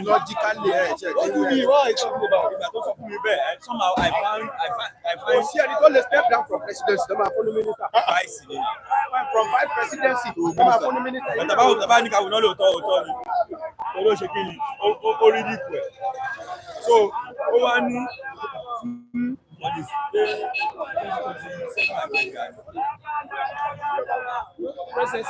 logically. What do you mean? What are you talking about? Somehow I find. See, I don't step down from presidency. Don't follow minister. From vice presidency to minister. But about Nika will not know authority. So, one what is process?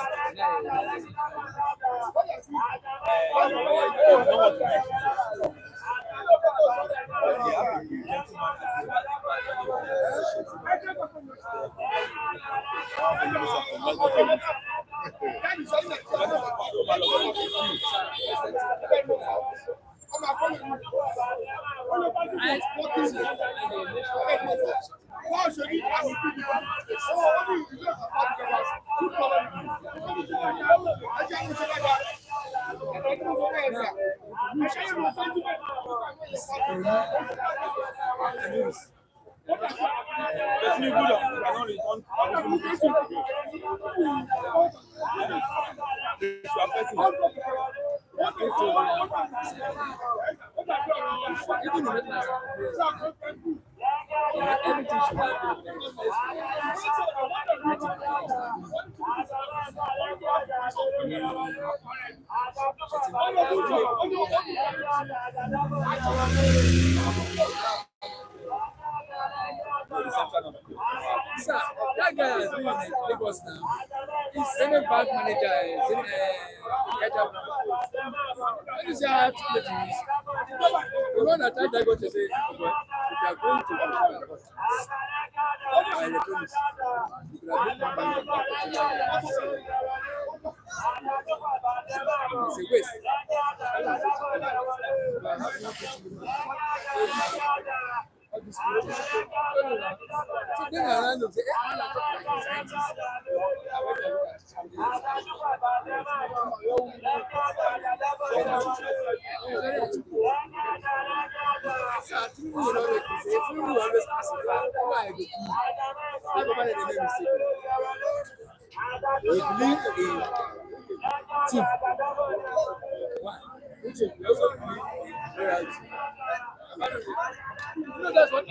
Sir, that guy has been in Lagos now. He's senior bank manager. He's in Ketchup now. When you say I have to play this, the one that I go to say, okay, if you are going to electronics, you could have been it's a waste. We believe in team. Why? We also believe in loyalty. That's what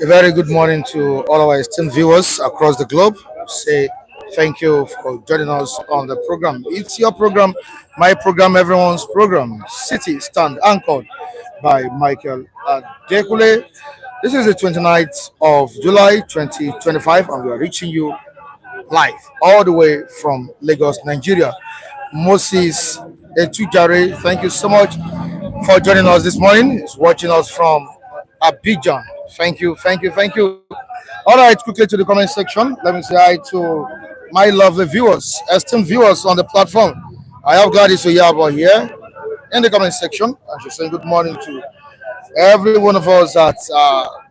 a very good morning to all our esteemed viewers across the globe. Say thank you for joining us on the program. It's your program, my program, everyone's program. City Stand, anchored by Michael Dekule. This is the 29th of July 2025, and we are reaching you live all the way from Lagos, Nigeria. Moses Etujare, thank you so much for joining us this morning. He's watching us from Abidjan. Thank you. All right, quickly to the comment section. Let me say hi to my lovely viewers, esteemed viewers on the platform. I have Gladys Oyabo here in the comment section, and she's saying good morning to every one of us at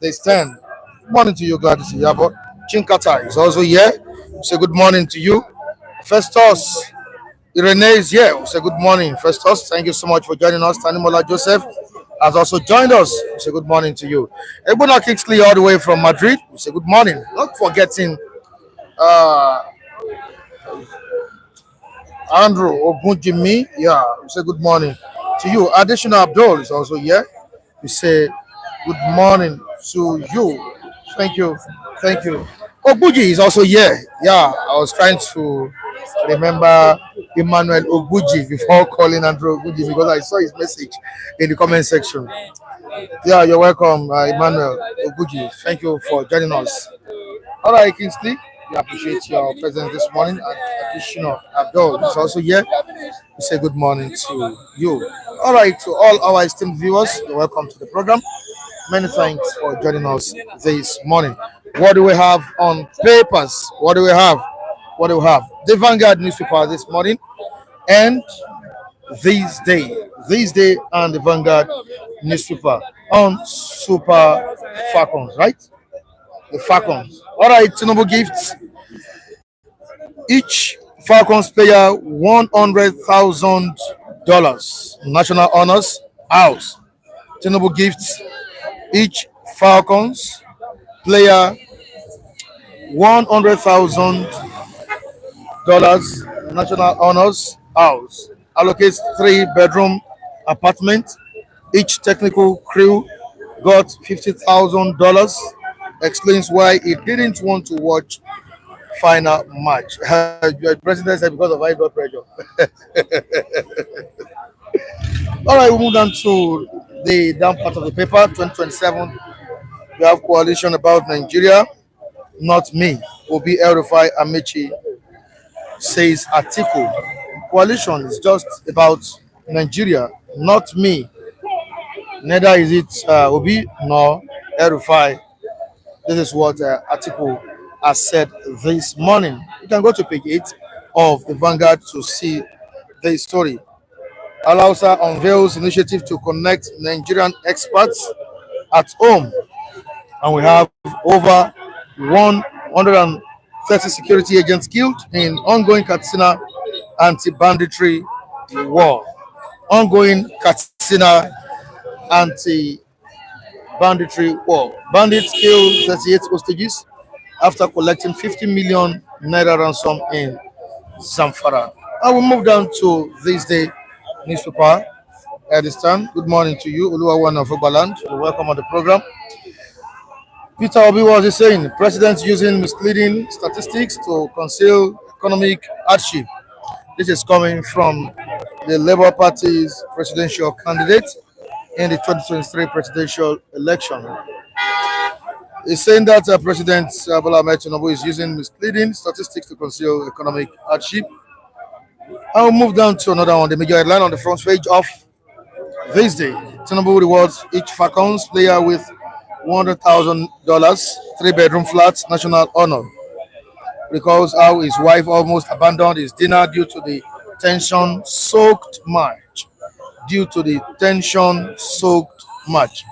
the stand. Good morning to you, Gladys Oyabo. Chinkata is also here. Say good morning to you. Festus Irene is here. We say good morning, Festus. Thank you so much for joining us. Tanimola Joseph has also joined us. We say good morning to you. Ebola Kingsley all the way from Madrid. We say good morning. Not forgetting Andrew Ogunjimi. Yeah, we say good morning to you. Additional Abdul is also here. We say good morning to you. Thank you. Oguji is also here. Yeah, I was trying to remember Emmanuel Oguji before calling Andrew Oguji because I saw his message in the comment section. Yeah, you're welcome, Emmanuel Oguji. Thank you for joining us. All right, Kingsley, we appreciate your presence this morning. Additional Abdul is also here. We say good morning to you. All right, to all our esteemed viewers, you're welcome to the program. Many thanks for joining us this morning. What do we have on papers? What do we have? The Vanguard newspaper this morning and this day and the Vanguard newspaper on Super Falcons, right? The Falcons. All right, Tinubu gifts each Falcons player $100,000 national honors house. Tinubu gifts each Falcons player $100,000 national honors allocates 3-bedroom apartment. Each technical crew got $50,000. Explains why he didn't want to watch final match. Your president said because of high blood pressure. All right, we move on to the down part of the paper. 2027. We have coalition about Nigeria. Not me. Obi El-Rufai Amici says article. Coalition is just about Nigeria, not me. Neither is it Obi nor El-Rufai. This is what article has said this morning. You can go to page 8 of the Vanguard to see the story. Alausa unveils initiative to connect Nigerian experts at home, and we have over 130 security agents killed in ongoing Katsina anti-banditry war. Ongoing Katsina anti-banditry war. Bandits killed 38 hostages after collecting 50 million naira ransom in Zamfara. I will move down to this day newspaper at this time. Good morning to you, Oluwawan of Obaland. Welcome on the program. Peter Obi was saying, president using misleading statistics to conceal economic hardship. This is coming from the Labour Party's presidential candidate in the 2023 presidential election. He's saying that President Bola Tinubu is using misleading statistics to conceal economic hardship. I'll move down to another one. The major headline on the front page of this day. Tinubu rewards each Falcons player with $100,000, 3-bedroom flat, national honor. Recalls how his wife almost abandoned his dinner due to the tension-soaked match.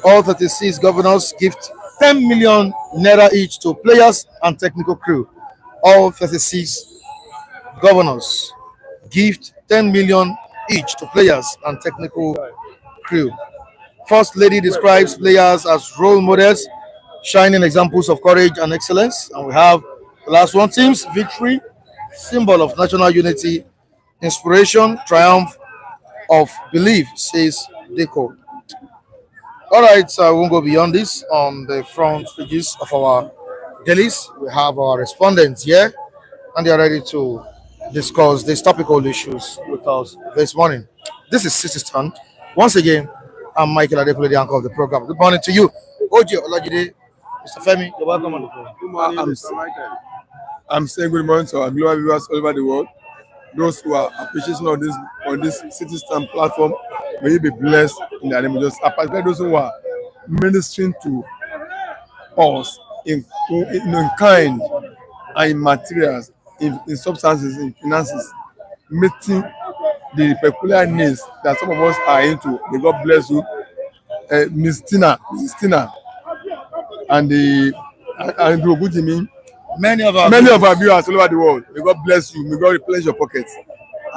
All 36 governors gift 10 million naira each to players and technical crew. All 36 governors gift 10 million each to players and technical crew. First Lady describes players as role models, shining examples of courage and excellence. And we have the last one, team's victory, symbol of national unity, inspiration, triumph of belief, says Deco. All right, so we won't go beyond this. On the front pages of our dailies, we have our respondents here, and they are ready to discuss these topical issues with us this morning. This is City Stand. Once again, I'm Michael Adepole, the anchor of the program. Good morning to you, Oji Olajide, Mr. Femi. You're welcome on the program. Good morning, Mr. Michael. I'm saying good morning to our global viewers all over the world. Those who are appreciating on this City Stand platform, may you be blessed in the name of Jesus. Particularly those who are ministering to us in kind and in materials, in substances, in finances, meeting the peculiar needs that some of us are into. May God bless you, Mrs. Tina, and Many of our viewers all over the world. May God bless you. May God replenish your pockets.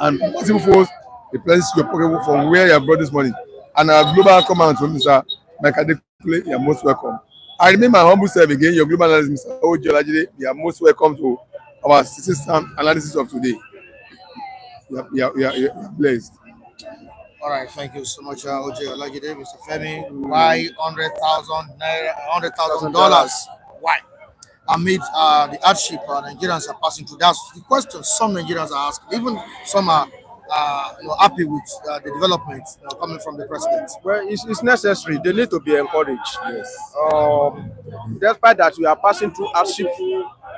And possible for replenish your pocket from where you have brought this money. And our global command from Mr. Michael Adepole, you are most welcome. I remain my humble self again, your global analyst, Mr. Oji Olajide. You are most welcome to our system analysis of today. You are blessed. All right, thank you so much, Oji Olajide, Mr. Femi. Why $100,000? Why? Amid the hardship Nigerians are passing through. That's the question some Nigerians are asking. Even some are happy with the development coming from the president. Well, it's necessary. They need to be encouraged. Yes. Despite that we are passing through hardship,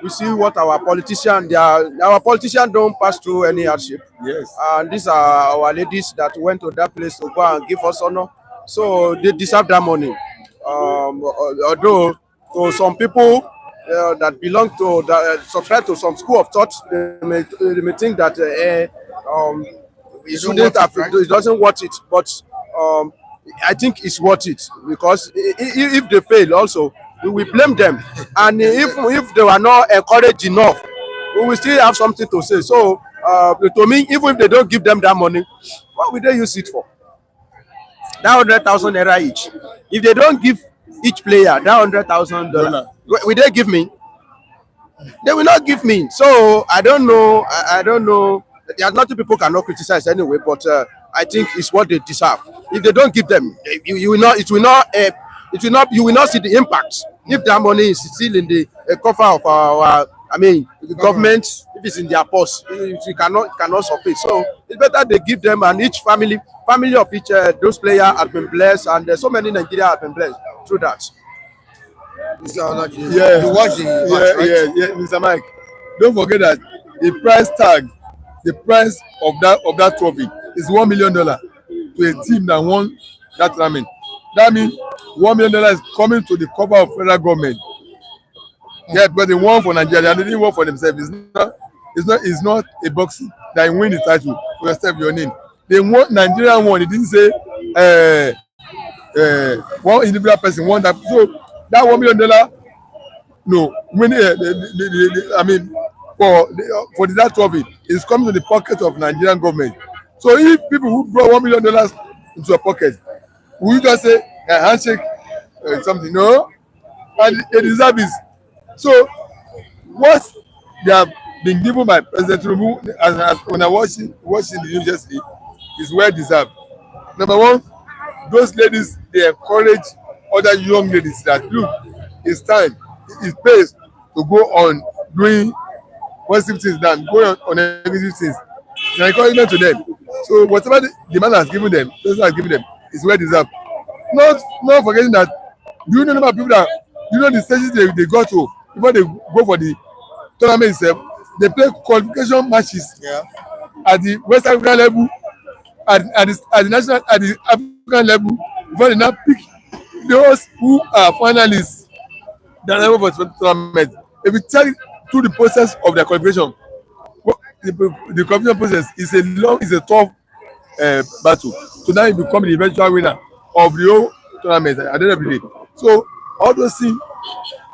we see what our politicians don't pass through any hardship. Yes. And these are our ladies that went to that place to go and give us honor. So they deserve that money. Although to some people that belong to subscribe to some school of thought, they may think that it doesn't worth it, but I think it's worth it, because if they fail also, we will blame them, and if they were not encouraged enough, we will still have something to say. So to me, even if they don't give them that money, what will they use it for? That 100,000 naira each. If they don't give each player that $100,000, will they give me? They will not give me. So I don't know. I don't know There are nothing people cannot criticize anyway, but I think it's what they deserve. If they don't give them, you will not. It will not. It will not. You will not see the impact if that money is still in the cover of our. I mean, the government. If it's in their purse, it cannot surface. So it's better they give them, and each family of each those players have been blessed, and so many Nigerians have been blessed through that. Yeah, You watch the match, right? yeah, Mr. Mike. Don't forget that the price tag, the price of that trophy is $1 million to a team that won that tournament. That means $1 million is coming to the cover of federal government. Yeah, but they won for Nigeria and they didn't won for themselves. It's not a boxing that you win the title for yourself, your name. They won, Nigeria won. It didn't say one individual person won that. So that $1 million, no, when I mean, for that trophy, is coming to the pocket of Nigerian government. So if people who brought $1 million into a pocket, will you just say a handshake, something? No, and they deserve this. So what they have been given by President Tinubu, as when I watching the news yesterday, is well deserved. Number one, those ladies, they encourage other young ladies that look, it's time, it pays to go on doing positive things than go on negative things. It's an encouragement to them. So whatever the man has given them, the person has given them, is well deserved. Not forgetting that, do you know about people that, you know the stages they go to before they go for the tournament itself? They play qualification matches at the West African level, at the national, at the African level, before they now pick those who are finalists that level for the tournament. If you check through the process of their qualification, the qualification process is a tough battle. So now you become the eventual winner of the whole tournament at the end of the day. So all those things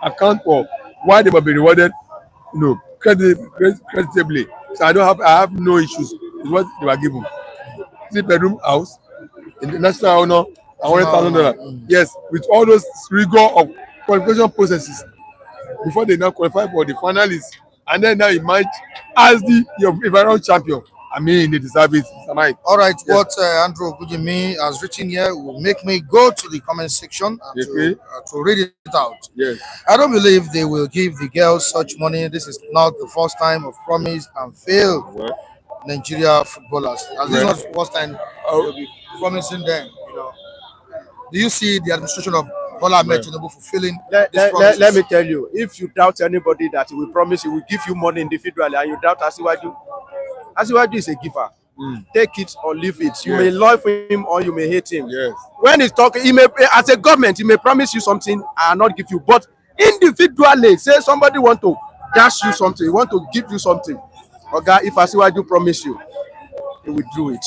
account for why they will be rewarded, creditably. So I have no issues with what they were given. 3-bedroom house in the national honor and $100,000. Yes, with all those rigor of qualification processes before they now qualify for the finalists, and then now emerge as the overall champion. I mean, they deserve it. All right, yes. What Andrew Gudimi has written here will make me go to the comment section to read it out. Yes. I don't believe they will give the girls such money. This is not the first time of promise and failed Nigeria footballers. As this is not the first time they'll be promising them. Do you see the administration of Bola Tinubu fulfilling these promises? Let me tell you, if you doubt anybody that he will promise he will give you money individually, and you doubt Asiwaju is a giver. Take it or leave it. You may love him or you may hate him. Yes. When he's talking, he may, as a government, he may promise you something and not give you. But individually, say somebody want to dash you something, he want to give you something. Okay, if Asiwaju promise you, he will do it.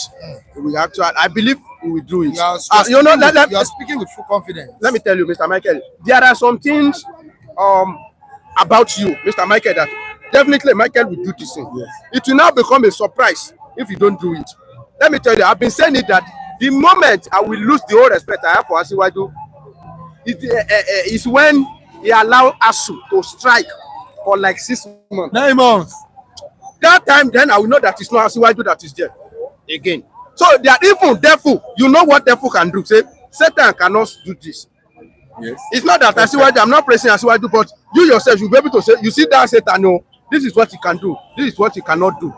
He will actually, I believe he will do it. You are speaking with full confidence. Let me tell you, Mr. Michael, there are some things about you, Mr. Michael, that definitely Michael will do this thing. Yes. It will now become a surprise if you don't do it. Let me tell you, I've been saying it that the moment I will lose the whole respect I have for Asiwaju is when he allow ASU to strike for like 6 months. 9 months. That time, then I will know that it's not Asiwaju that is there again. So they are even devil. You know what devil can do? Say Satan cannot do this. Yes. It's not that Asiwaju, I'm not praising Asiwaju, but you yourself you'll be able to say, you see that Satan, no, this is what he can do, this is what he cannot do.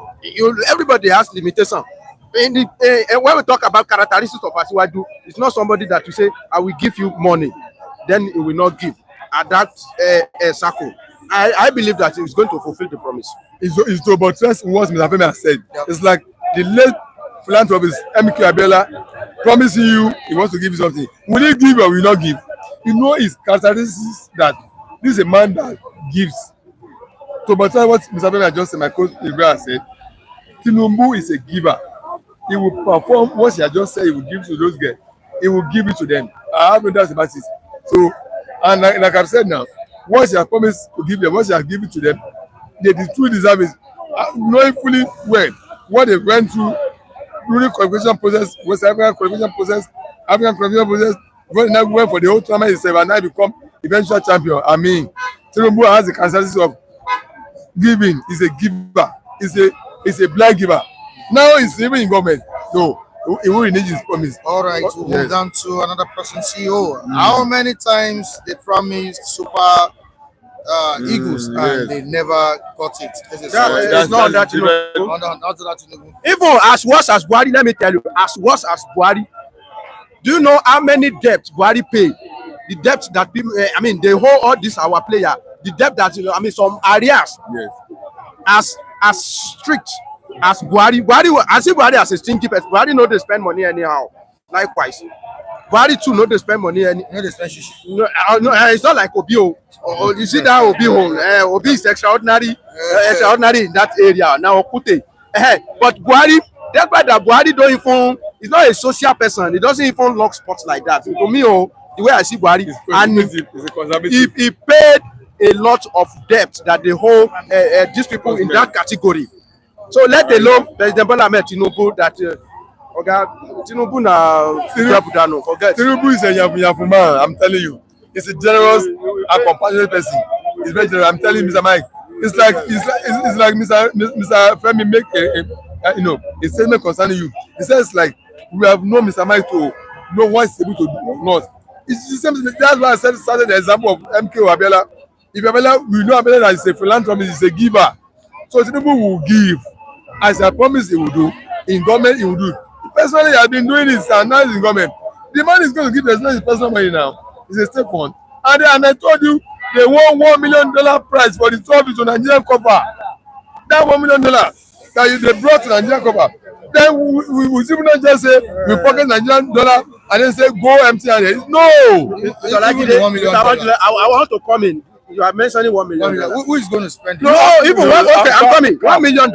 Everybody has limitation. When we talk about characteristics of Asiwaju, it's not somebody that you say, I will give you money, then he will not give at that circle. I believe that he's going to fulfill the promise. It's to buttress what Mr. Femi has said. Yep. It's like the late philanthropist M.K. Abiola promising you he wants to give you something. Will he give or will he not give? You know his characteristics that this is a man that gives. To buttress what Mr. Femi just said, my coach Ibrahim said, Tinubu is a giver. He will perform what he has just said he will give to those guys. He will give it to them. I have no doubt about it. So, and like I've said now, once he has promised to give them, once he has given it to them, they truly deserve it. Knowing fully well what they went through during qualification process, West African qualification process, African qualification process, before they now went for the whole tournament itself and now become eventual champion. I mean, Tinubu has the characteristics of giving. He's a giver. He's a blind giver. Now he's even in government. No, he will renege his promise. All right, we'll move down to another person, CEO. How many times they promised Super Eagles and they never got it? It's not that Tinubu. Even as worse as Buhari, let me tell you, as worse as Buhari, do you know how many debts Buhari paid? The debt that people, they hold all this our player. The debt that some areas, as strict as Buhari. I see Buhari as a stingy person. Buhari know they spend money anyhow. Likewise, Buhari too know they spend money anyhow. No, they spend shishi. No, it's not like Obi. You see that Obi Obi is extraordinary in that area. Now Okute. But Buhari, that's why that Buhari don't even. He's not a social person. He doesn't even lock spots like that. To me, the way I see Buhari, and he paid a lot of debt that they hold these people in that category. So let alone President Bola Tinubu that Tinubu na forget. Tinubu is a yafu man. I'm telling you, he's a generous and compassionate person. He's very generous. I'm telling you, Mr. Mike. It's like Mr. Femi make a statement concerning you. He says like we have known Mr. Mike to know what he's able to do or not. It's the same. That's why I started the example of MKO Abiola. If Abiola, we know Abiola is a philanthropist, he's a giver. So Tinubu will give. As I promised he will do, in government he will do. Personally, I've been doing this and now he's in government. The man is going to give his personal money now. It's a state fund. And I told you, they won $1 million prize for the trophy to Nigerian copper. That $1 million that they brought to Nigerian copper. Then we will simply not just say we pocket Nigerian dollar and then say go empty-handed. No! I want to come in. You are mentioning $1 million. Who is going to spend it? No, even okay, I'm coming. $1 million.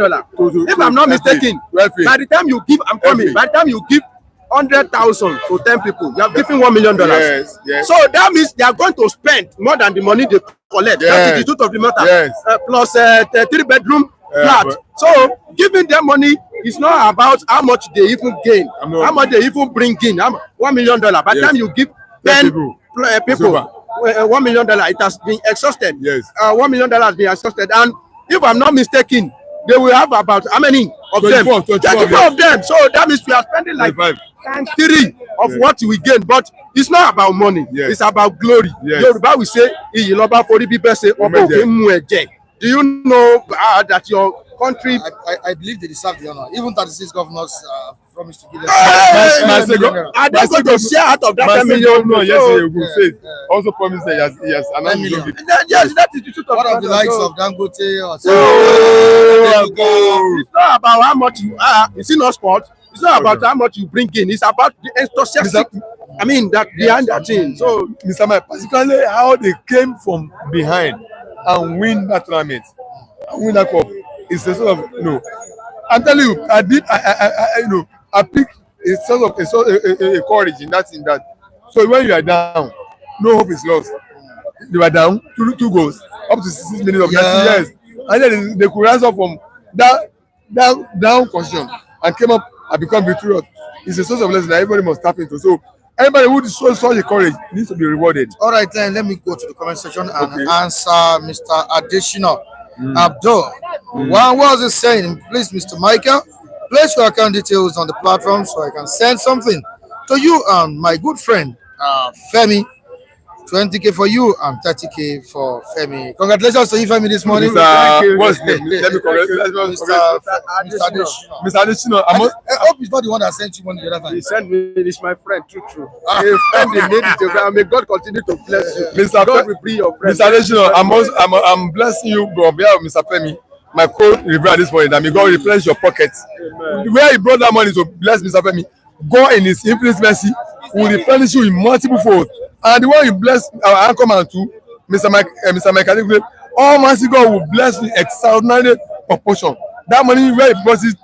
If I'm not mistaken, by the time you give, I'm coming. By the time you give 100,000 to 10 people, you have given $1 million. Yes. So that means they are going to spend more than the money they collect. That is the truth of the matter. Plus 3-bedroom flat. So giving them money is not about how much they even gain, how much they even bring in. $1 million. By the time you give 10 people. $1 million, it has been exhausted. $1 million has been exhausted, and if I'm not mistaken, they will have about how many of 24 of them. So that means we are spending like 3 of what we gain. But it's not about money. It's about glory. Yoruba will say, do you know that your country? I believe they deserve the honor. Even 36 governors promised to give them. Are they going to share out of that 10 million? No, yes, also promised that he has announced. Yes, that is the truth of one of the likes of Dangote or it's not about how much you are. It's not sport. It's not about how much you bring in. It's about the enthusiastic. That behind that thing. So, Mr. Mike, particularly how they came from behind and win that tournament, and win that cup, is a sort of I'm telling you, I picked a sort of a courage in that. So when you are down, no hope is lost. They were down 2 goals up to 6 minutes of 90 years, and then they could rise up from that down position and came up and become victorious. It's a source of lesson that everybody must tap into. So anybody who shows such a courage needs to be rewarded. All right, then let me go to the comment section and answer Mr. Additional Abdul. What was he saying? Please, Mr. Michael, place your account details on the platform so I can send something to you and my good friend Femi. 20K for you and 30K for Femi. Congratulations to you, Femi, this morning. What's his name? Let me congratulate Mr. Additional. I hope he's not the one that sent you money the other time. He sent me. He's my friend. True. A friend he made it. May God continue to bless you. Mr. God will be your friend. Mr. Additional, I'm blessing you on behalf of Mr. Femi, my co-reviewer this morning. That may God replenish your pockets. Where he brought that money to bless Mr. Femi, God in His infinite mercy will replenish you in multiple folds. And the one you bless our anchorman too, Mr. Mike, Almighty God will bless you extraordinary proportion. That money where he blesses,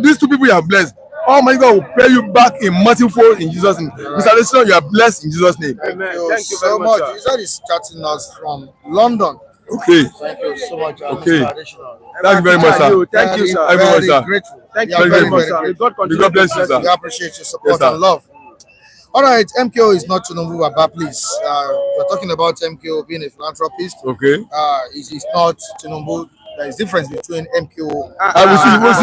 these 2 people you have blessed, Almighty God will pay you back in multiple folds in Jesus' name. Mr. Additional, you are blessed in Jesus' name. Amen. Thank you so much. He said he's chatting us from London. Okay. Thank you so much, okay. Mr. Additional. Thank you very much, sir. Thank you, sir. Very grateful. Thank you very much, sir. God bless you, sir. We appreciate your support and love. All right, MKO is not Tinubu Baba, please. We're talking about MKO being a philanthropist. Okay. He's not Tinubu there is difference between MKO. I will see. We'll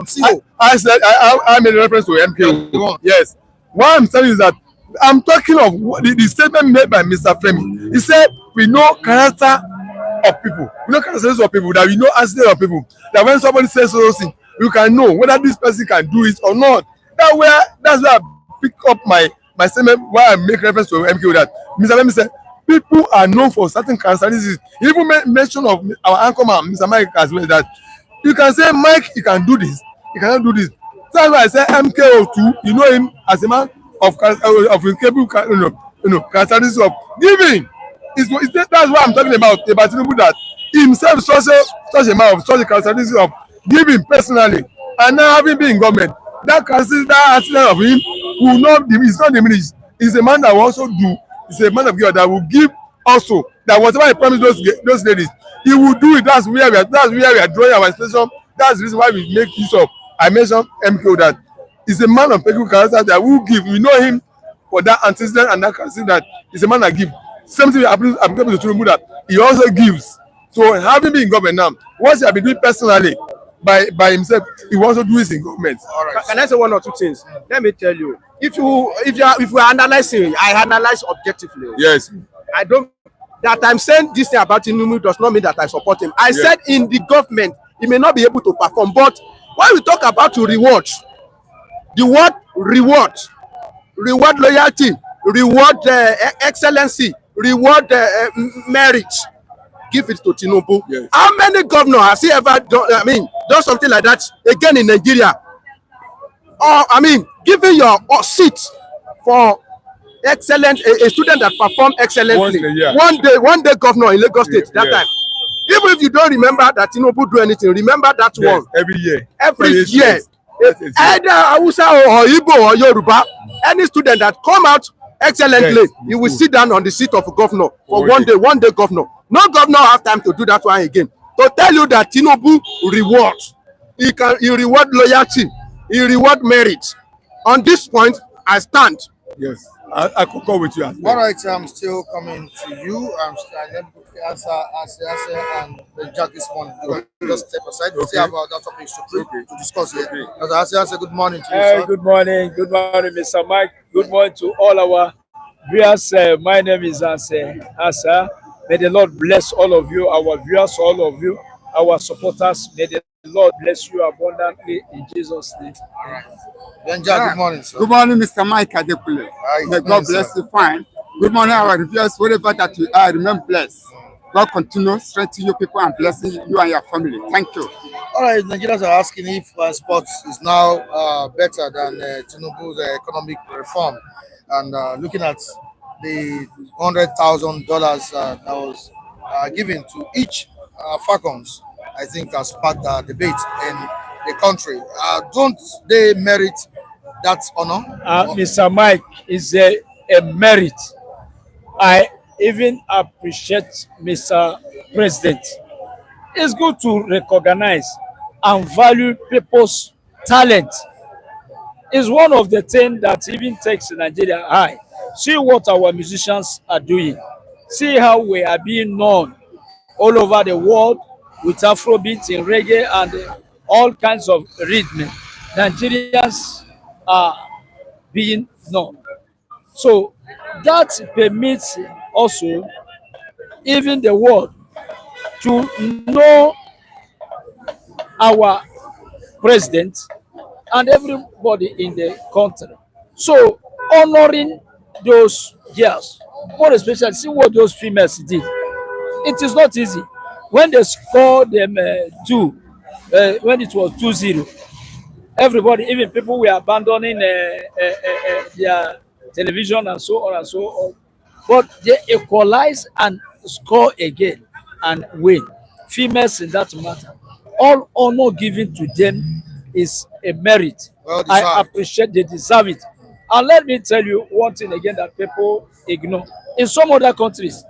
see. I said I made a reference to MKO. Yes. What I'm telling you is that I'm talking of the statement made by Mr. Femi. He said we know character of people. We know characteristics of people. That we know aspects of people. That when somebody says something, you can know whether this person can do it or not. That's where I pick up my statement. Why I make reference to MKO. That Mr. Femi said people are known for certain characteristics. He even mention of our anchorman, Mr. Mike, as well, that you can say Mike, he can do this, he cannot do this. That's why I say MKO too. You know him as a man of incapable, characteristics of giving. That's what I'm talking about Tinubu, that himself is such a man of such a characteristics of giving personally, and now having been in government, that accident of him will not be. It's not diminished. He's a man that will also do. He's a man of God that will give also. That whatever he promised those ladies, he will do it. That's where we are drawing our expression. That's the reason why we make use of. I mentioned MKO, that he's a man of peculiar character that will give. We know him for that antecedent and that character, that he's a man that gives. Same thing applicable to Tinubu, that he also gives. So having been in government now, what he has been doing personally by himself, he will also do it in government. All right. Can I say one or two things? Let me tell you. If we are analyzing, I analyze objectively. Yes. I don't. That I'm saying this thing about Tinubu does not mean that I support him. I said in the government he may not be able to perform, but when we talk about to reward, the word reward loyalty, reward excellency, reward merit, give it to Tinubu. Yes. How many governors has he ever done? Done something like that again in Nigeria? Or giving your seat for excellent a student that performed excellently. One day governor in Lagos State that time. Even if you don't remember that Tinubu do anything, remember that one. Every year. Either Hausa or Igbo or Yoruba, any student that come out excellently, you will sit down on the seat of a governor for one day governor. No governor have time to do that one again. To tell you that Tinubu rewards, he reward loyalty, he reward merit. On this point, I stand. Yes, I concur with you. All right, I'm still coming to you. Let me answer and then Jack this morning. Just step aside. We still have other topics to discuss here. Answer, good morning to you, sir. Good morning, Mr. Mike. Good morning to all our viewers. My name is Asa. May the Lord bless all of you, our viewers, all of you, our supporters. May the Lord bless you abundantly in Jesus' name. All right. Then Jack, good morning, sir. Good morning, Mr. Mike Adekule. May God bless you. Fine. Good morning, our reviewers, wherever that you are. Remain blessed. God continue strengthening you people and blessing you and your family. Thank you. All right, Nigerians are asking if sports is now better than Tinubu's economic reform, and looking at the $100,000 that was given to each Falcons, I think has sparked debate in the country. Don't they merit that honor? Mr. Mike is a merit. I even appreciate Mr. President. It's good to recognize and value people's talent. It's one of the things that even takes Nigeria high. See what our musicians are doing. See how we are being known all over the world with Afrobeat and reggae and all kinds of rhythm. Nigerians are being known. So that permits also even the world to know our president and everybody in the country. So honoring those girls, more especially see what those females did. It is not easy. When they score them when it was 2-0, everybody, even people were abandoning their television and so on and so on. But they equalize and score again and win. Females in that matter. All honor given to them is a merit. Well, I appreciate they deserve it. And let me tell you one thing again that people ignore. In some other countries,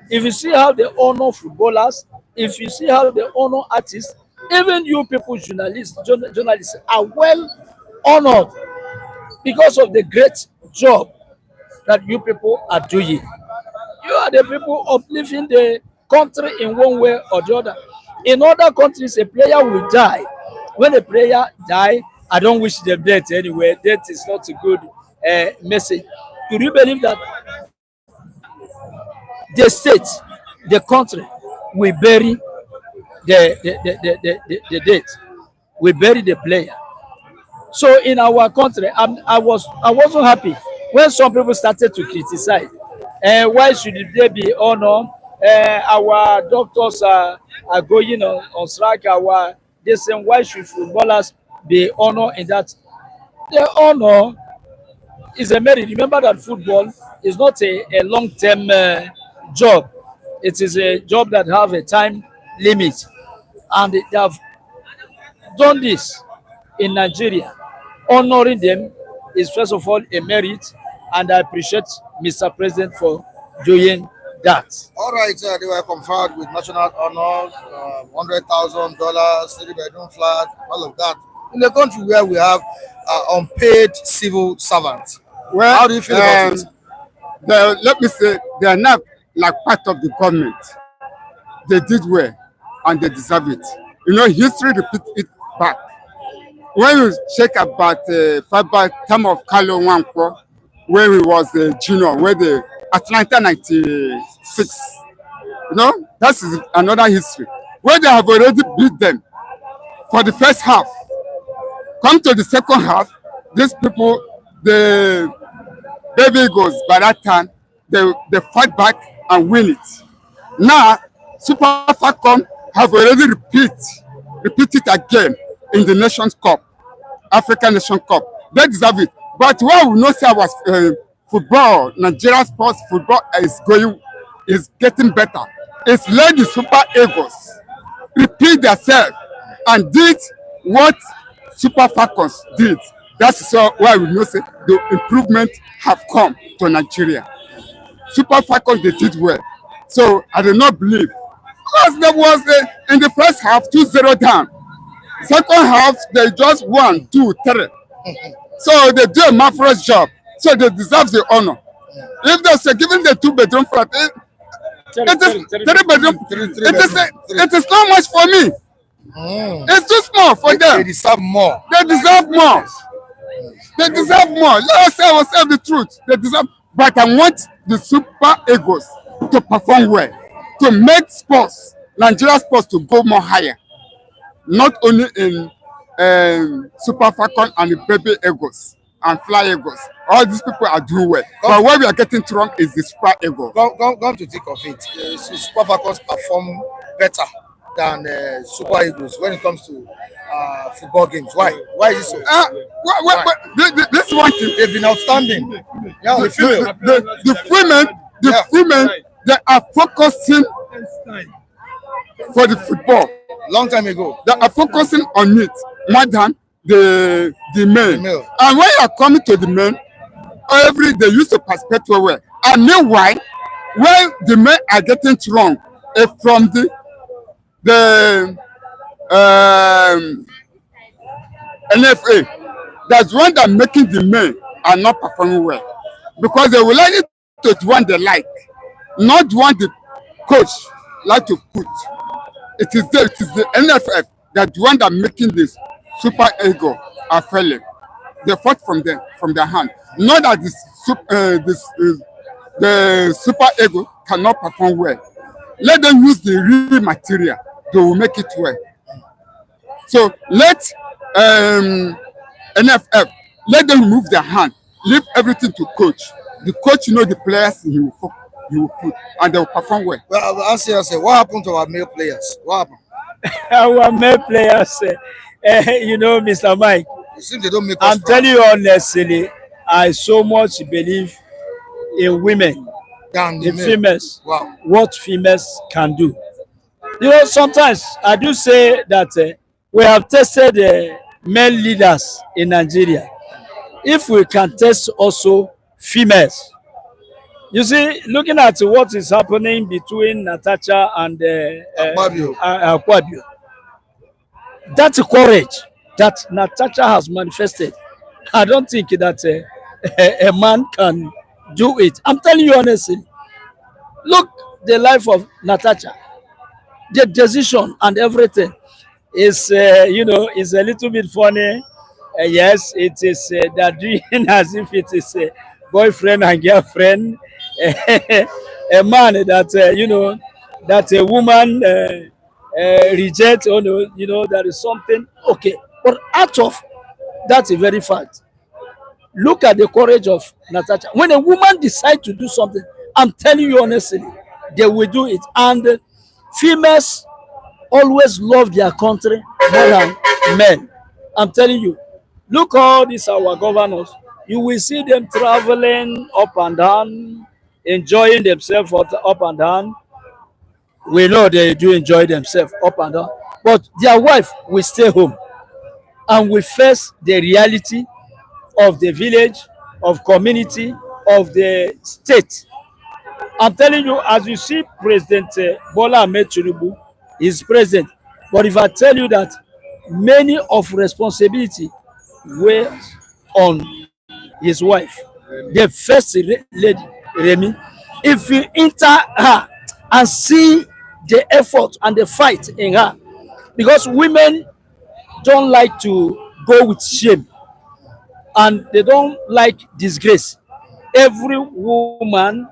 if you see how they honor footballers, if you see how they honor artists, even you people, journalists are well honored because of the great job that you people are doing. You are the people uplifting the country in one way or the other. In other countries, a player will die. When a player die, I don't wish them death anyway. Death is not a good message. Do you believe that the state, the country, will bury the death, we bury the player? So in our country, I wasn't happy when some people started to criticize. Why should they be honored? Our doctors are going on strike. They say, why should footballers be honored in that? The honor is a merit. Remember that football is not a long-term job. It is a job that have a time limit, and they have done this in Nigeria. Honoring them is first of all a merit, and I appreciate Mr. President for doing that. All right, they were conferred with national honors, $100,000, 3-bedroom flat, all of that. In a country where we have unpaid civil servants. Well, how do you feel about it? Let me say, they are not like part of the government. They did well, and they deserve it. You know, history repeats it back. When you check about time of Carlo Nwankwo, when he was a junior, where the Atlanta 96, you know, that's another history. Where they have already beat them for the first half. Come to the second half, these people, the Baby Eagles, by that time, they fight back and win it. Now, Super Falcons have already repeated again in the Nations Cup, African Nation Cup. They deserve it. But what we know say our football, Nigeria sports football is getting better. It's let the Super Eagles repeat themselves and did what Super Falcons did. That's why we know say the improvement have come to Nigeria. Super Falcons, they did well. So I do not believe. Because there was in the first half 2-0 down. Second half, they just 1, 2, 3. So they do a marvelous job. So they deserve the honor. If they say giving the 2-bedroom flat, it is 3-bedroom. It is not much for me. It's too small for them. They deserve more. They deserve more. They deserve more. Let us say ourselves the truth. They deserve. But I want the Super Eagles to perform well, to make sports, Nigeria sports, to go more higher. Not only in Super Falcon and the Baby Eagles and Fly Eagles. All these people are doing well. But where we are getting wrong is the Super Eagle. Come to think of it, Super Falcons perform better than Super Eagles when it comes to football games. Why? Why is it so? This one thing. They've been outstanding. Yeah, the women, they are focusing for the football. Long time ago. They are focusing on it more than the men. And when you are coming to the men, they used to participate well. And meanwhile, when the men are getting wrong, from the NFA, that's one that making the men are not performing well. Because they will like it to the one they like, not one the coach like to put. It is the NFF that one that making this Super Eagle are failing. They fought from their hand. Not that the Super Eagle cannot perform well. Let them use the real material. They will make it well. So let NFF, let them remove their hand. Leave everything to coach. The coach know the players he will put, and they will perform well. Well, I will answer you, what happened to our male players? What happened? Our male players, Mr. Mike, It seems they don't make us I'm telling you honestly, I so much believe in women, than in men. females, Wow. what females can do. Sometimes I do say that we have tested male leaders in Nigeria. If we can test also females, you see, looking at what is happening between Natasha and Akpabio, that courage that Natasha has manifested, I don't think that a man can do it. I'm telling you honestly. Look, the life of Natasha, the decision and everything is, is a little bit funny. Yes, it is. They're doing as if it is a boyfriend and girlfriend, a man that that a woman rejects. Oh no, there is something. Okay, but out of that's a very fact. Look at the courage of Natasha. When a woman decides to do something, I'm telling you honestly, they will do it. And females always love their country more than men. I'm telling you. Look all these our governors. You will see them traveling up and down, enjoying themselves up and down. We know they do enjoy themselves up and down. But their wife will stay home and will face the reality of the village, of community, of the state. I'm telling you, as you see President Bola Tinubu is president. But if I tell you that many of responsibility were on his wife, the first lady, Remy, if you enter her and see the effort and the fight in her, because women don't like to go with shame and they don't like disgrace. Every woman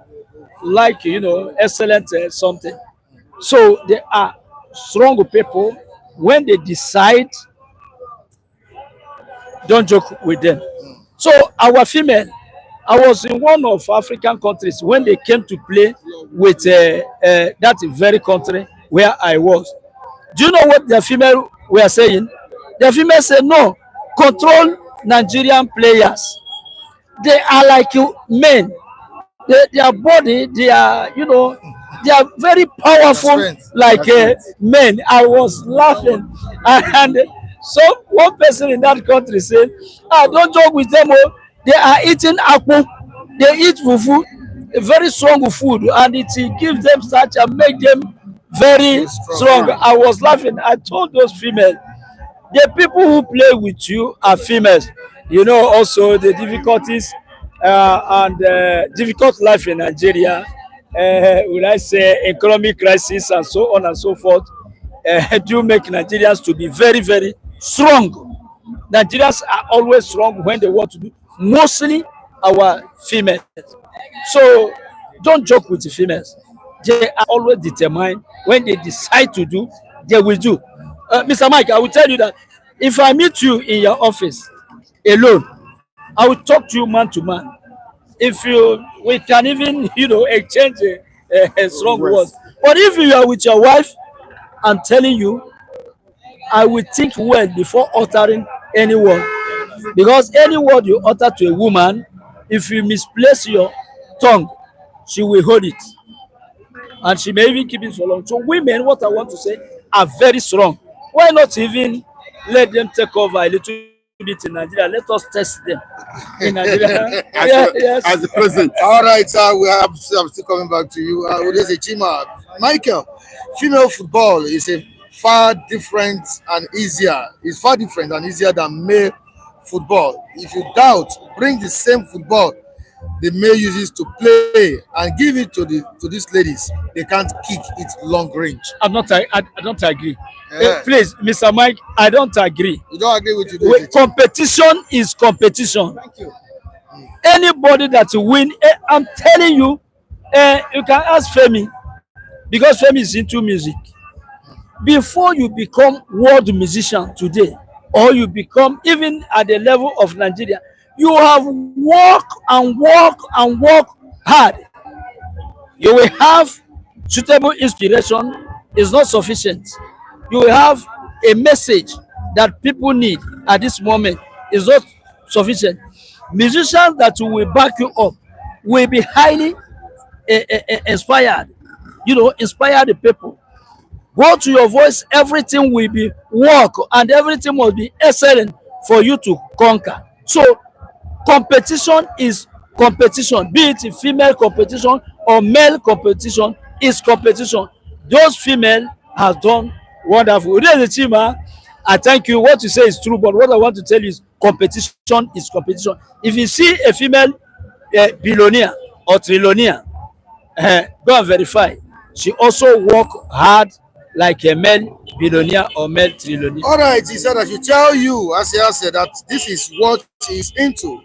like excellent something. So they are strong people. When they decide, don't joke with them. So our female, I was in one of African countries when they came to play with that very country where I was. Do you know what the female were saying? The female said, no, control Nigerian players. They are like men. Their body, they are very powerful, like men. I was laughing, and so one person in that country said, "Ah, don't joke with them. Oh. They are eating akpu. They eat fufu, a very strong food, and it gives them such and make them very strong." I was laughing. I told those females, the people who play with you are females. Also the difficulties and difficult life in Nigeria, would I say economic crisis and so on and so forth, do make Nigerians to be very, very strong. Nigerians are always strong when they want to do, mostly our females. So don't joke with the females. They are always determined. When they decide to do, they will do. Mr. Mike, I will tell you that if I meet you in your office alone, I will talk to you man to man. If we can even, exchange a strong words. But if you are with your wife, I'm telling you, I will think well before uttering any word. Because any word you utter to a woman, if you misplace your tongue, she will hold it. And she may even keep it for long. So women, what I want to say, are very strong. Why not even let them take over a little bit in Nigeria? Let us test them in Nigeria. As the president. All right, I'm still coming back to you. There's a Chima. Michael, female football is a far different and easier. It's far different and easier than male football. If you doubt, bring the same football the male uses to play and give it to these ladies. They can't kick it long range. I don't agree. Please, Mr. Mike, I don't agree. You don't agree with you? Competition is competition. Thank you. Anybody that will win, I'm telling you, you can ask Femi, because Femi is into music. Before you become world musician today, or you become even at the level of Nigeria, you have worked and worked and worked hard. You will have suitable inspiration. Is not sufficient. You will have a message that people need at this moment. Is not sufficient. Musicians that will back you up will be highly inspired. Inspire the people. Go to your voice, everything will be work and everything must be excellent for you to conquer. So competition is competition, be it a female competition or male competition, is competition. Those female have done wonderful. I thank you. What you say is true, but what I want to tell you is competition is competition. If you see a female billionaire or trillionaire, go and verify. she also work hard like a male billionaire or male trillionaire. All right, he said I should tell you, as he has said, that this is what he's into.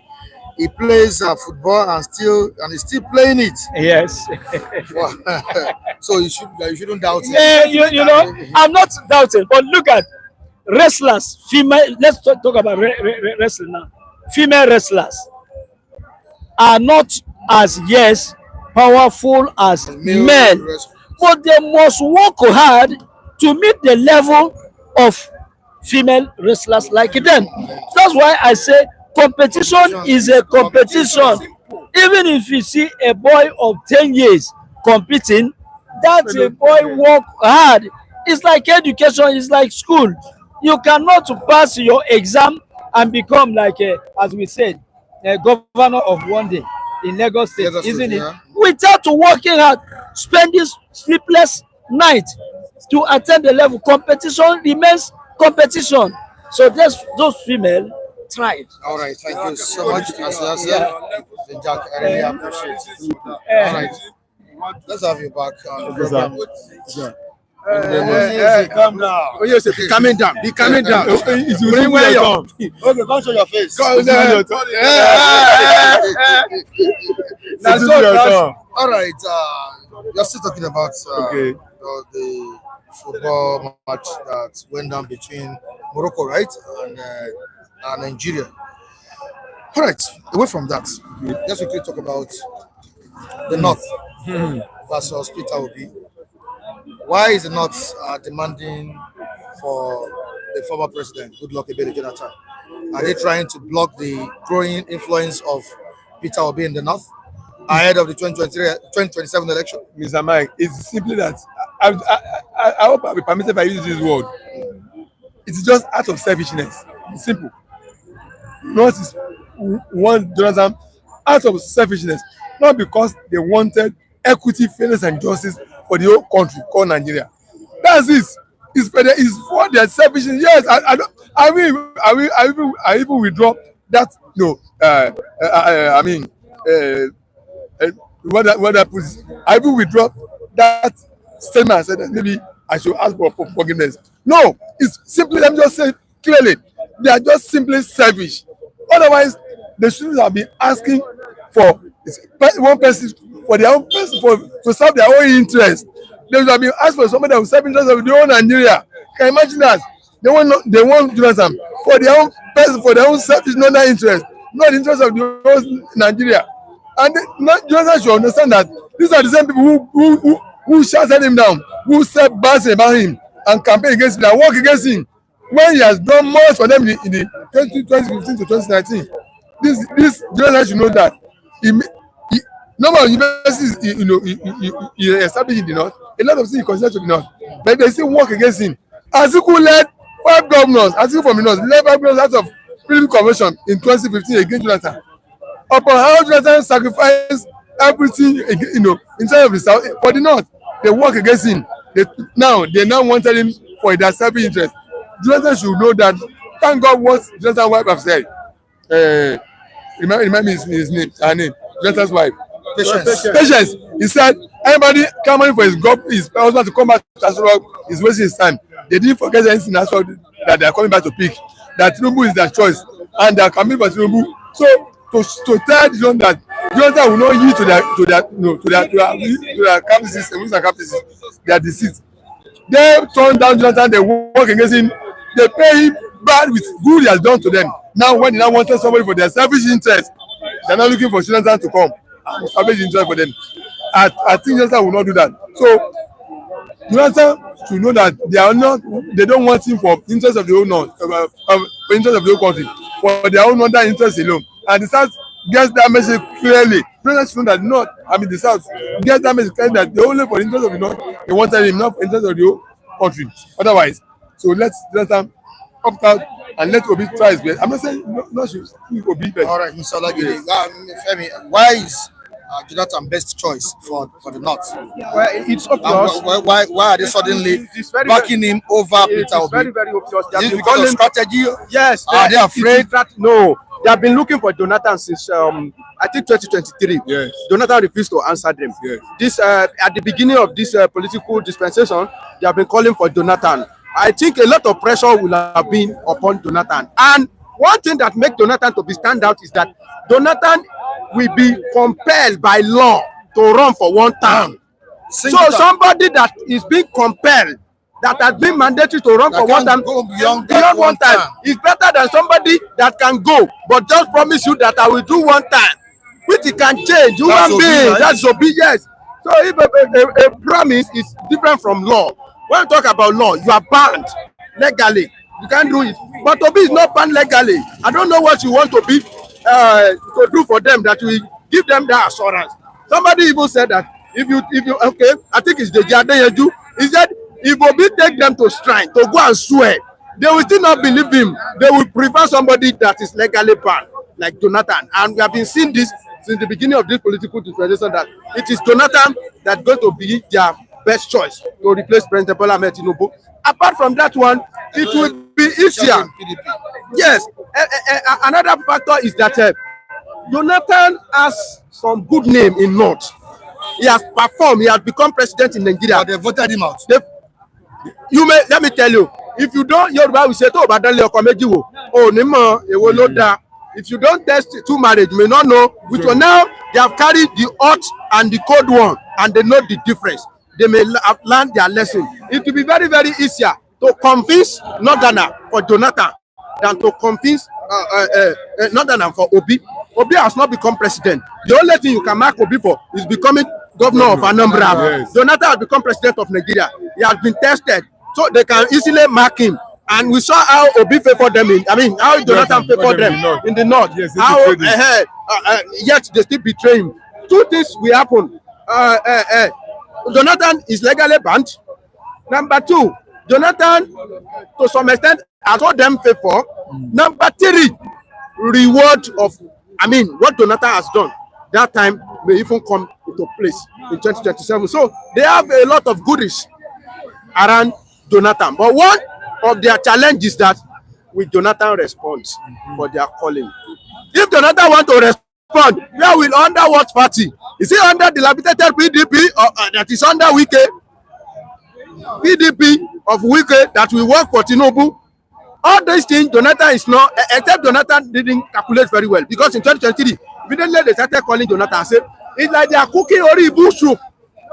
He plays football and is still playing it. Yes. So you shouldn't doubt it. Yeah, you know, I'm not doubting, but look at wrestlers, female. Let's talk about wrestling now. Female wrestlers are not as powerful as men, but they must work hard to meet the level of female wrestlers like them. That's why I say competition is a competition. Even if you see a boy of 10 years competing, that a boy work hard. It's like education, it's like school. You cannot pass your exam and become like as we said, a governor of one day in Lagos State, isn't it? Without working hard, spending sleepless night to attain the level. Competition remains competition. So those female tried. All right, thank you so much, Jack. I really appreciate it. All right, let's have you back on the program. Calm down. Oh, yes, be calming down. Be calming down. Bring where you are. Okay, don't show your face. All right, you're still talking about the football match that went down between Morocco, right, and Nigeria. All right, away from that, let's quickly talk about the North versus Peter Obi. Why is the North demanding for the former president, Goodluck Jonathan? Are they trying to block the growing influence of Peter Obi in the North ahead of the 2027 election? Mr. Mike, it's simply that I hope I'll be permitted if I use this word. It's just out of selfishness. It's simple. North is one Jonathan out of selfishness, not because they wanted equity, fairness, and justice for the whole country called Nigeria. That's it. It's for their selfishness. Yes, I even withdraw that. No, what that puts. I even withdraw that statement. I said that maybe I should ask for forgiveness. No, it's simply, let me just say clearly, they are just simply selfish. Otherwise, they shouldn't have been asking for one person for their own person to serve their own interest. They should have been asked for somebody that will serve interest of their own Nigeria. Can you imagine that? They want Jonathan for their own person, for their own selfish interest, not the interest of the whole Nigeria. And Jonathan should understand that these are the same people who shouted him down, who said bad about him and campaign against him and work against him when he has done much for them in the 2015 to 2019. This Jonathan should know that number of universities he established in the North, a lot of things he considered to the North, but they still work against him. Atiku led 5 governors, Atiku from the North, led 5 governors out of Philippine Convention in 2015 against Jonathan. Upon how Jonathan sacrificed everything, in terms of the South, for the North, they work against him. They now wanted him for their selfish interest. Jonathan should know that. Thank God what Jonathan's wife have said. Remind me his name, her name, Jonathan's wife. Patience. He said, anybody coming for his husband to come back to Asoro is wasting his time. They didn't forget anything that they are coming back to pick. That Tinubu is their choice, and they are coming for Tinubu. So to tell John that Jonathan will not yield to their capital system, their deceit. They turn down Jonathan. They work against him. They pay him bad with good he has done to them. Now when they now wanted somebody for their selfish interest, they are not looking for Jonathan to come and establish interest for them. I think Jonathan will not do that. So Jonathan should know that they don't want him for interest of the whole North, for interest of the whole country, for their own other interest alone. And the South gets that message clearly. Jonathan should know that the South gets that message clearly that they only for the interest of the North, they wanted him, not for the interest of the whole country. Otherwise, so let's Jonathan opt out and let Obi try his best. I'm not saying no should Obi best. All right, Mr. Olagide, Femi, why is Jonathan best choice for the North? Well, it's obvious. Why are they suddenly backing him over Peter Obi? It's very, very obvious. Is it because of strategy? Yes. Are they afraid? No. They have been looking for Jonathan since I think 2023. Yes. Jonathan refused to answer them. Yes. This at the beginning of this political dispensation, they have been calling for Jonathan. I think a lot of pressure will have been upon Jonathan. And one thing that makes Jonathan to be stand out is that Jonathan will be compelled by law to run for one term. So somebody that is being compelled, that has been mandatory to run for one time, beyond one time, is better than somebody that can go, but just promise you that I will do one time, which he can change. Human being, that's obedience. So if a promise is different from law, when we talk about law, you are banned legally. You can't do it. But Obi is not banned legally. I don't know what you want to be to do for them that will give them that assurance. Somebody even said that if you okay, I think it's the Jadeyeju. He said if Obi take them to shrine to go and swear, they will still not believe him. They will prefer somebody that is legally banned, like Jonathan. And we have been seeing this since the beginning of this political dispensation, that it is Jonathan that's going to be their best choice to replace President Bola Tinubu. Apart from that one, it will be easier. Yes. Another factor is that Jonathan has some good name in North. He has performed. He has become president in Nigeria. But they voted him out. You may let me tell you. If you don't, Yoruba will say, "Oh, badale okomeji wo." Oh, nimo ewo lo da. If you don't test two marriage, you may not know. Which one now they have carried the hot and the cold one, and they know the difference. They may have learned their lesson. It will be very, very easier to convince Northerner for Jonathan than to convince Northerner for Obi. Obi has not become president. The only thing you can mark Obi for is becoming governor of Anambra. Yes. Jonathan has become president of Nigeria. He has been tested, so they can easily mark him. And we saw how Obi favored them how Jonathan favored them in the north. Yes, how yet they still betray him. Two things will happen. Jonathan is legally banned. Number two, Jonathan, to some extent, has got them favor. Number three, reward of, what Jonathan has done that time may even come into place in 2027. So they have a lot of goodies around Jonathan. But one of their challenges that will Jonathan respond for their calling. If Jonathan want to respond, where will under what party? Is it under dilapidated PDP or that is under Wike? PDP of Wike that will work for Tinubu? All these things, Jonathan is not, except Jonathan didn't calculate very well, because in 2023, immediately they started calling Jonathan and said, it's like they are cooking Oribu soup,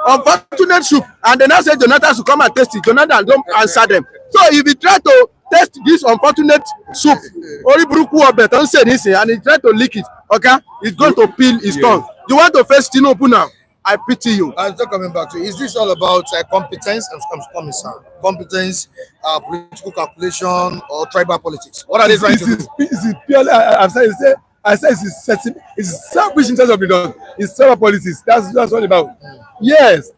unfortunate soup, and they now say Jonathan should come and taste it. Jonathan don't answer them. So if he try to taste this unfortunate soup, Oriburuku or better say this, and he try to lick it, okay, he's going to peel his tongue. You want to face Tinubu now? I pity you. I'm still coming back to, is this all about competence and competence, political calculation, or tribal politics? What are they trying to do? It's purely, I say it's selfish in terms of the dog. It's tribal politics. That's what about. Yes,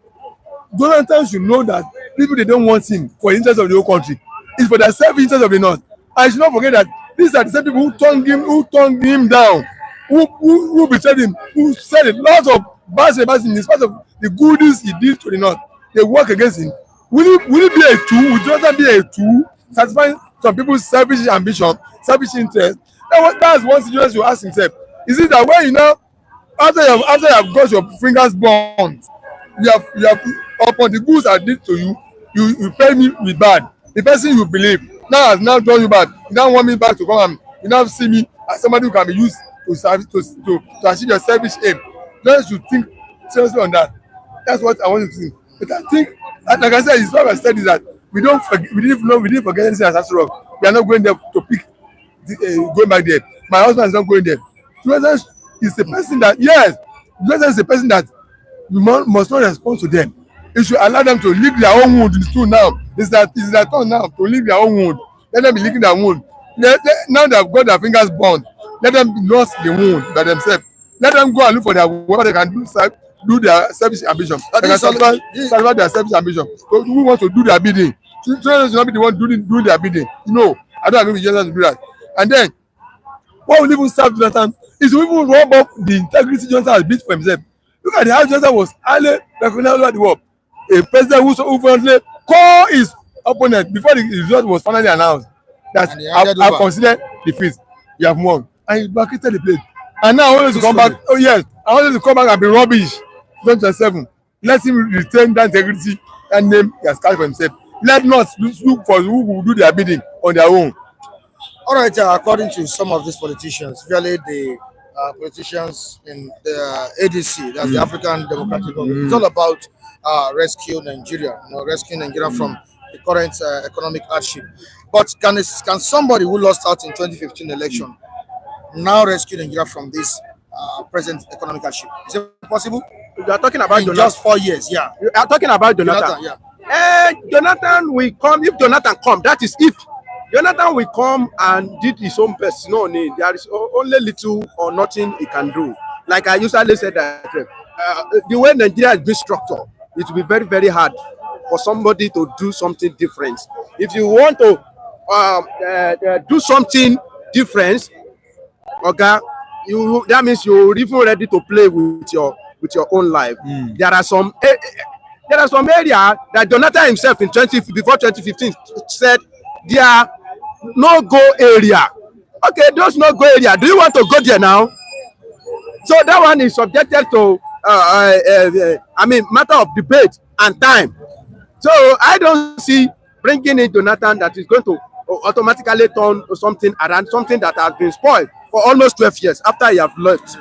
Jonathan should know that people, they don't want him for the interest of the whole country. It's for the self-interest of the north. I should not forget that these are the same people who turned him down, who betrayed him, who said a lot of bad in spite of the goodies he did to the north. They work against him. Will it be a tool? Will Jonathan be a tool satisfying some people's selfish ambition, selfish interest? That's one situation you ask himself. Is it that when you know, after you have got your fingers burned, you have upon the goods I did to you, you pay me with bad. The person you believe now has now done you bad. You don't want me back to come and you now see me as somebody who can be used to achieve your selfish aim. Just you think seriously on that. That's what I want you to think. But I think, like I said, it's what I said is that we didn't forget anything as Nasir El-Rufai. We are not going there to pick going back there. My husband is not going there. Jonathan is a person that, yes, Jonathan is a person that we must not respond to them. It should allow them to lick their own wound in the stool now. It's their turn now to lick their own wound. Let them be licking their wound. Now they have got their fingers burned. Let them nurse the wound by themselves. Let them go and look for whatever they can do their selfish ambition. They can satisfy their selfish ambition. So who wants to do their bidding? Children should not be the one doing their bidding. No, I don't agree with Jonathan to do that. And then, what will even serve Jonathan is to even rub up the integrity Jonathan has built for himself. Look at how Jonathan was highly recognized over the world. A president who so frequently called his opponent before the result was finally announced that I consider defeat. You have won. and he vacated the place. And now I want to come back. Oh yes, I want to come back and be rubbish. 2027. Let him retain that integrity and name he has carried for himself. Let not look for who will do their bidding on their own. All right, according to some of these politicians, really the politicians in the ADC, that's the African Democratic Congress, it's all about rescue Nigeria, rescue Nigeria from the current economic hardship. But can somebody who lost out in 2015 election now rescue Nigeria from this present economic hardship? Is it possible? You are talking about in Jonathan. Just 4 years, yeah. You are talking about Jonathan. Yeah. Jonathan will come. If Jonathan come, that is if Jonathan will come and did his own best. No need. There is only little or nothing he can do. Like I usually say that the way Nigeria is being structured, it will be very, very hard for somebody to do something different. If you want to do something different, okay, that means you're even ready to play with your own life. There are some areas that Jonathan himself before 2015 said they are no go area. Okay, those no go area. Do you want to go there now? So that one is subjected to matter of debate and time. So I don't see bringing in Jonathan that is going to automatically turn something around, something that has been spoiled for almost 12 years after he have left.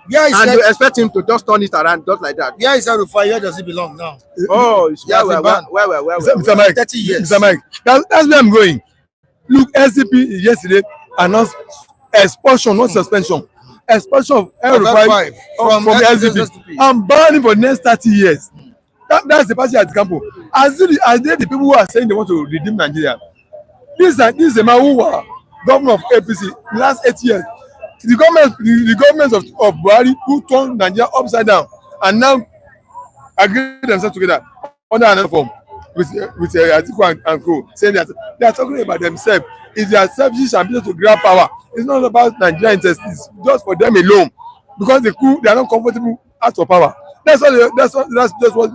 Yeah, and you expect him to just turn it around just like that. Yeah, Nasir El-Rufai, where does he belong now? Oh, it's where? Mr. Mike, 30 years. Mr. Mike, that's where I'm going. Look, SDP yesterday announced expulsion, not suspension. Expulsion of El-Rufai from SDP and banning for the next 30 years. That's the party at the campo. As they the people who are saying they want to redeem Nigeria. This is a man who was governor of APC the last 8 years. The government of Buhari who turned Nigeria upside down and now agree themselves together under another form with Atiku and co, saying that they are talking about themselves. It's their selfish ambition to grab power. It's not about Nigerian interests. It's just for them alone because they are not comfortable out of power. That's just what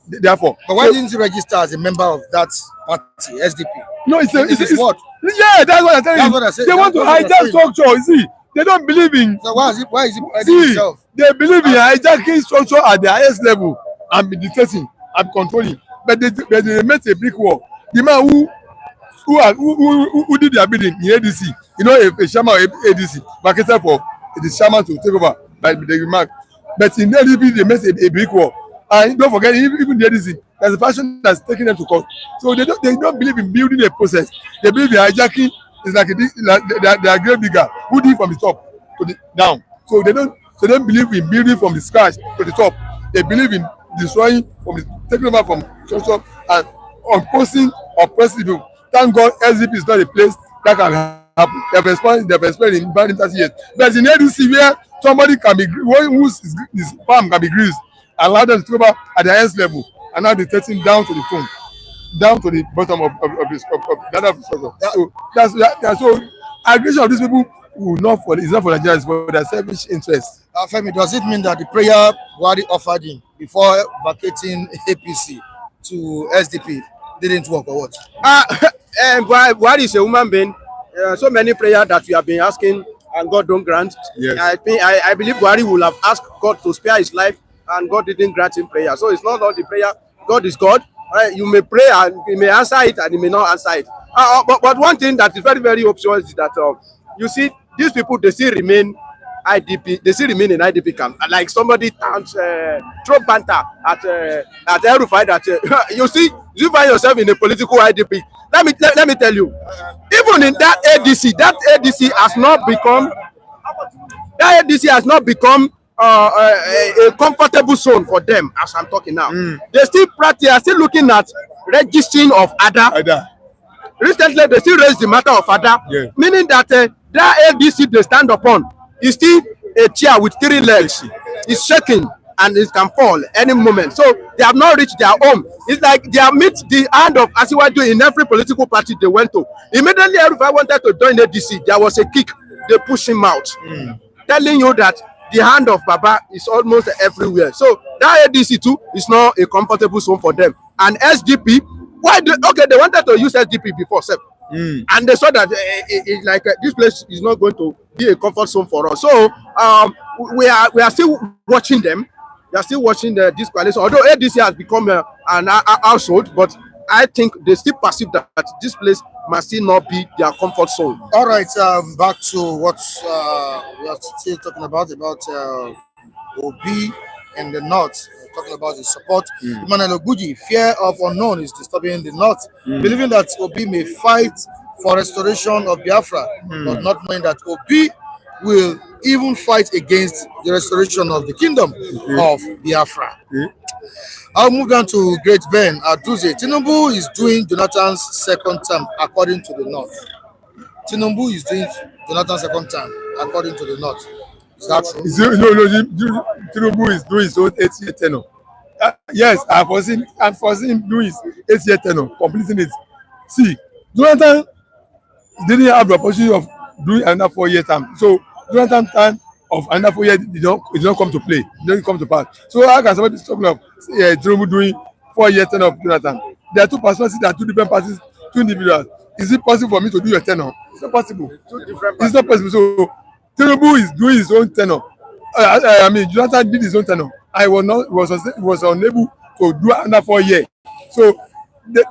they are for. But why didn't you register as a member of that party, SDP? No, it's what? Yeah, that's what I'm telling you. What I said. They want to hijack structure. You see, they don't believe in. So why is it himself? They believe in hijacking structure at the highest level and be dictating and controlling. But they made a brick wall. The man who did their bidding in ADC, a chairman of ADC, marketed for the chairman to take over by the remark. But in ADP, they made a brick wall. And don't forget, even the ADC, there's a faction that's taking them to court. So they don't believe in building a process. They believe in hijacking. It's like they are great bigger who did from the top to the down. So they don't believe in building from the scratch to the top. They believe in destroying taking over from structure and oppressing people. Thank God SDP is not a place that can happen. They've experienced in bad 30 years. But in ADC where somebody can be whose palm can be greased, allow them to take over at the highest level, and now they're taking down to the phone, down to the bottom of the structure. So aggression of these people is not for Nigeria, it's for their selfish interests. Femi, does it mean that the prayer Buhari offered him before vacating APC to SDP didn't work or what? Buhari is a human being. So many prayers that we have been asking and God don't grant. Yes. I believe Buhari will have asked God to spare his life and God didn't grant him prayer. So it's not all the prayer. God is God. Right? You may pray and he may answer it and he may not answer it. But one thing that is very, very obvious is that you see these people, they still remain IDP. They still remain in IDP camp. Like somebody throw banter at El-Rufai that you see, you find yourself in a political IDP. Let me tell you, even in that ADC has not become a comfortable zone for them as I'm talking now. They are still looking at registering of ADA. Recently, they still raised the matter of ADA, meaning that that ADC they stand upon is still a chair with 3 legs. It's shaking and it can fall any moment. So they have not reached their home. It's like they have met the hand of Asiwaju in every political party they went to. Immediately, if I wanted to join ADC, there was a kick. They push him out, telling you that the hand of Baba is almost everywhere. So that ADC too is not a comfortable zone for them. And SDP, they wanted to use SDP before, sir. And they saw that this place is not going to be a comfort zone for us. So we are still watching them. We are still watching this coalition. Although ADC has become an household, but I think they still perceive that this place must still not be their comfort zone. All right, back to what we are still talking about Obi and the North. We're talking about the support. Emmanuel Oguji, fear of unknown is disturbing the North, believing that Obi may fight for restoration of Biafra, but not knowing that Obi will even fight against the restoration of the kingdom of Biafra. I'll move down to Great Ben Aduze. Tinubu is doing Jonathan's second term according to the North. Tinubu is doing Jonathan's second term according to the North. Is that true? No, Tinubu is doing his own 8-year tenure. Yes, I'm foreseeing him doing his 8-year tenure, completing it. See, Jonathan didn't have the opportunity of doing another 4-year term. So Jonathan's time of another 4 years did not come to play. It didn't come to pass. So how can somebody be talking of Tinubu doing 4-year tenure of Jonathan? There are two personalities, there are two different parties, two individuals. Is it possible for me to do your tenure? It's not possible. It's not possible. So Tinubu is doing his own tenure. Jonathan did his own tenure. I was unable to do another 4 years. So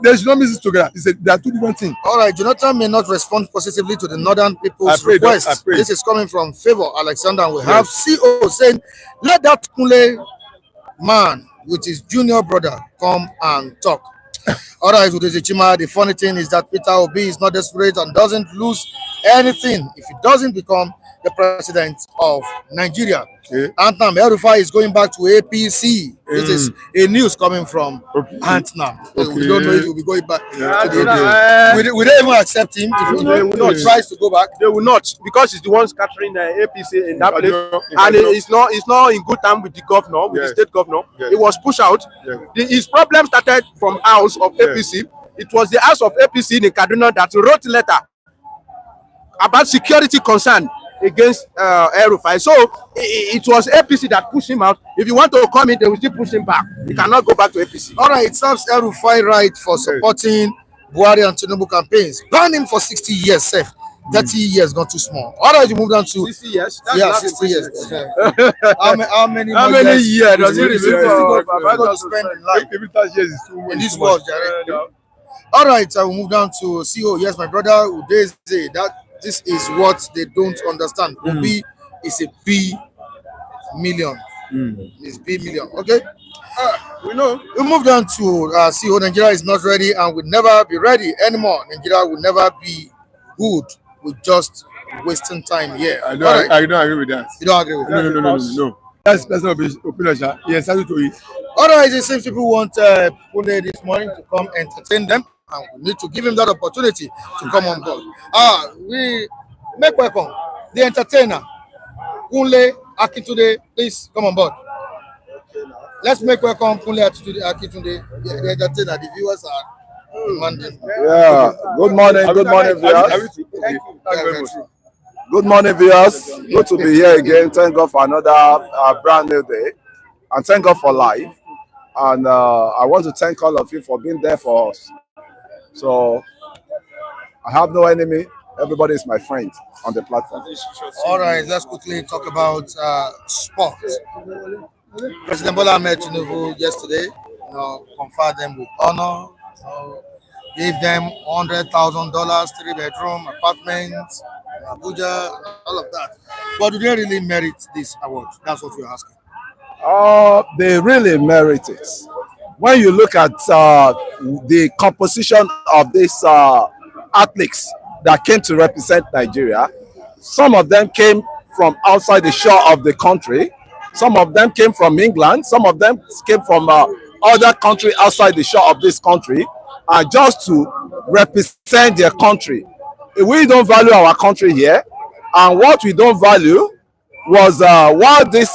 they should not mix it together. They are two different things. All right, Jonathan may not respond positively to the Northern people's request. This is coming from Favor Alexander. And we have CO saying, let that Kunle man with his junior brother come and talk. All right, Chima, the funny thing is that Peter Obi is not desperate and doesn't lose anything if he doesn't become the president of Nigeria. Nasir El-Rufai is going back to APC. This is a news coming from Antnam. We don't know if he will be going back to the APC. We don't even accept him if he tries to go back. They will not, because he's the one scattering the APC in that place, and it's not in good time with the governor, with the state governor. It was pushed out. His problem started from house of APC. It was the house of APC in Kaduna that wrote a letter about security concern against El-Rufai. So it was APC that pushed him out. If you want to come in, they will still push him back. He cannot go back to APC. All right, it serves El-Rufai right for supporting Buhari and Tinubu campaigns. Ban him for 60 years, safe. 30 years, not too small. All right, you move down to 60 years. That's 60 years. How many years does he receive to spend in life? Every 30 years is too much. In this world, Jared. All right, I will move down to CEO. Yes, my brother Udeze, that this is what they don't understand. Obi is a B million. It's B million. Okay. We know. We move down to CEO. Nigeria is not ready and will never be ready anymore. Nigeria will never be good. We're just wasting time here. I don't agree with that. You don't agree with that? No. That's personal opinion. Yes, I do to it. All right, it seems people want Kunle this morning to come entertain them, and we need to give him that opportunity to come on board. We make welcome the entertainer, Kunle Akintunde. Please come on board. Let's make welcome Kunle Akintunde, the entertainer. The viewers are demanding. Yeah. Good morning, viewers. Good morning, viewers. Good to be here again. Thank God for another brand new day, and thank God for life. And I want to thank all of you for being there for us. So I have no enemy. Everybody is my friend on the platform. All right, let's quickly talk about sport. President Bola Tinubu yesterday, conferred them with honor, gave them $100,000, 3-bedroom apartments, Abuja, all of that. But do they really merit this award? That's what we're asking. They really merit it. When you look at the composition of these athletes that came to represent Nigeria, some of them came from outside the shore of the country, some of them came from England, some of them came from other countries outside the shore of this country, and just to represent their country. We don't value our country here, and what we don't value was what this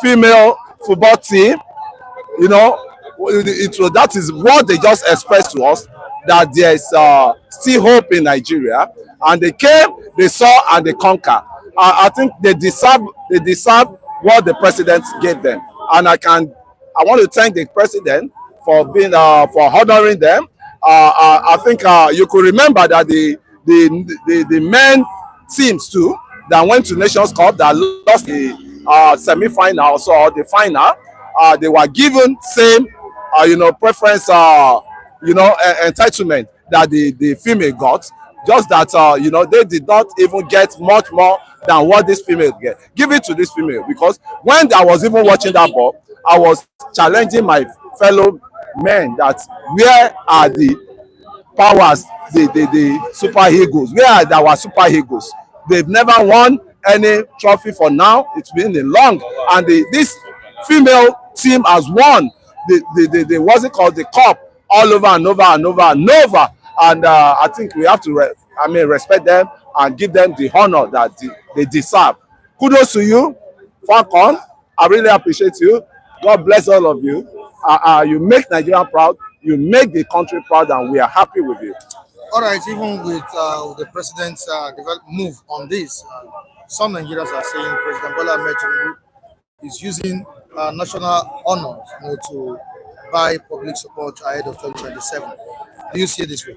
female football team, that is what they just expressed to us, that there is still hope in Nigeria, and they came, they saw, and they conquer. I think they deserve what the president gave them, and I want to thank the president for being for honoring them, I think you could remember that the men teams too that went to Nations Cup that lost the semi-final or the final, they were given same preference entitlement that the female got, just that they did not even get much more than what this female get. Give it to this female, because when I was even watching that ball, I was challenging my fellow men that where are the powers, the super eagles, where are our super eagles? They've never won any trophy for now. It's been a long, and this female team has won the what's it called, the cup, all over and over and over and over. And I think we have to respect them and give them the honor that they deserve. Kudos to you, Falcon. I really appreciate you. God bless all of you. You make Nigeria proud. You make the country proud, and we are happy with you. All right, even with the president's move on this, some Nigerians are saying President Bola Tinubu is using national honors to buy public support ahead of 2027. Do you see it this way?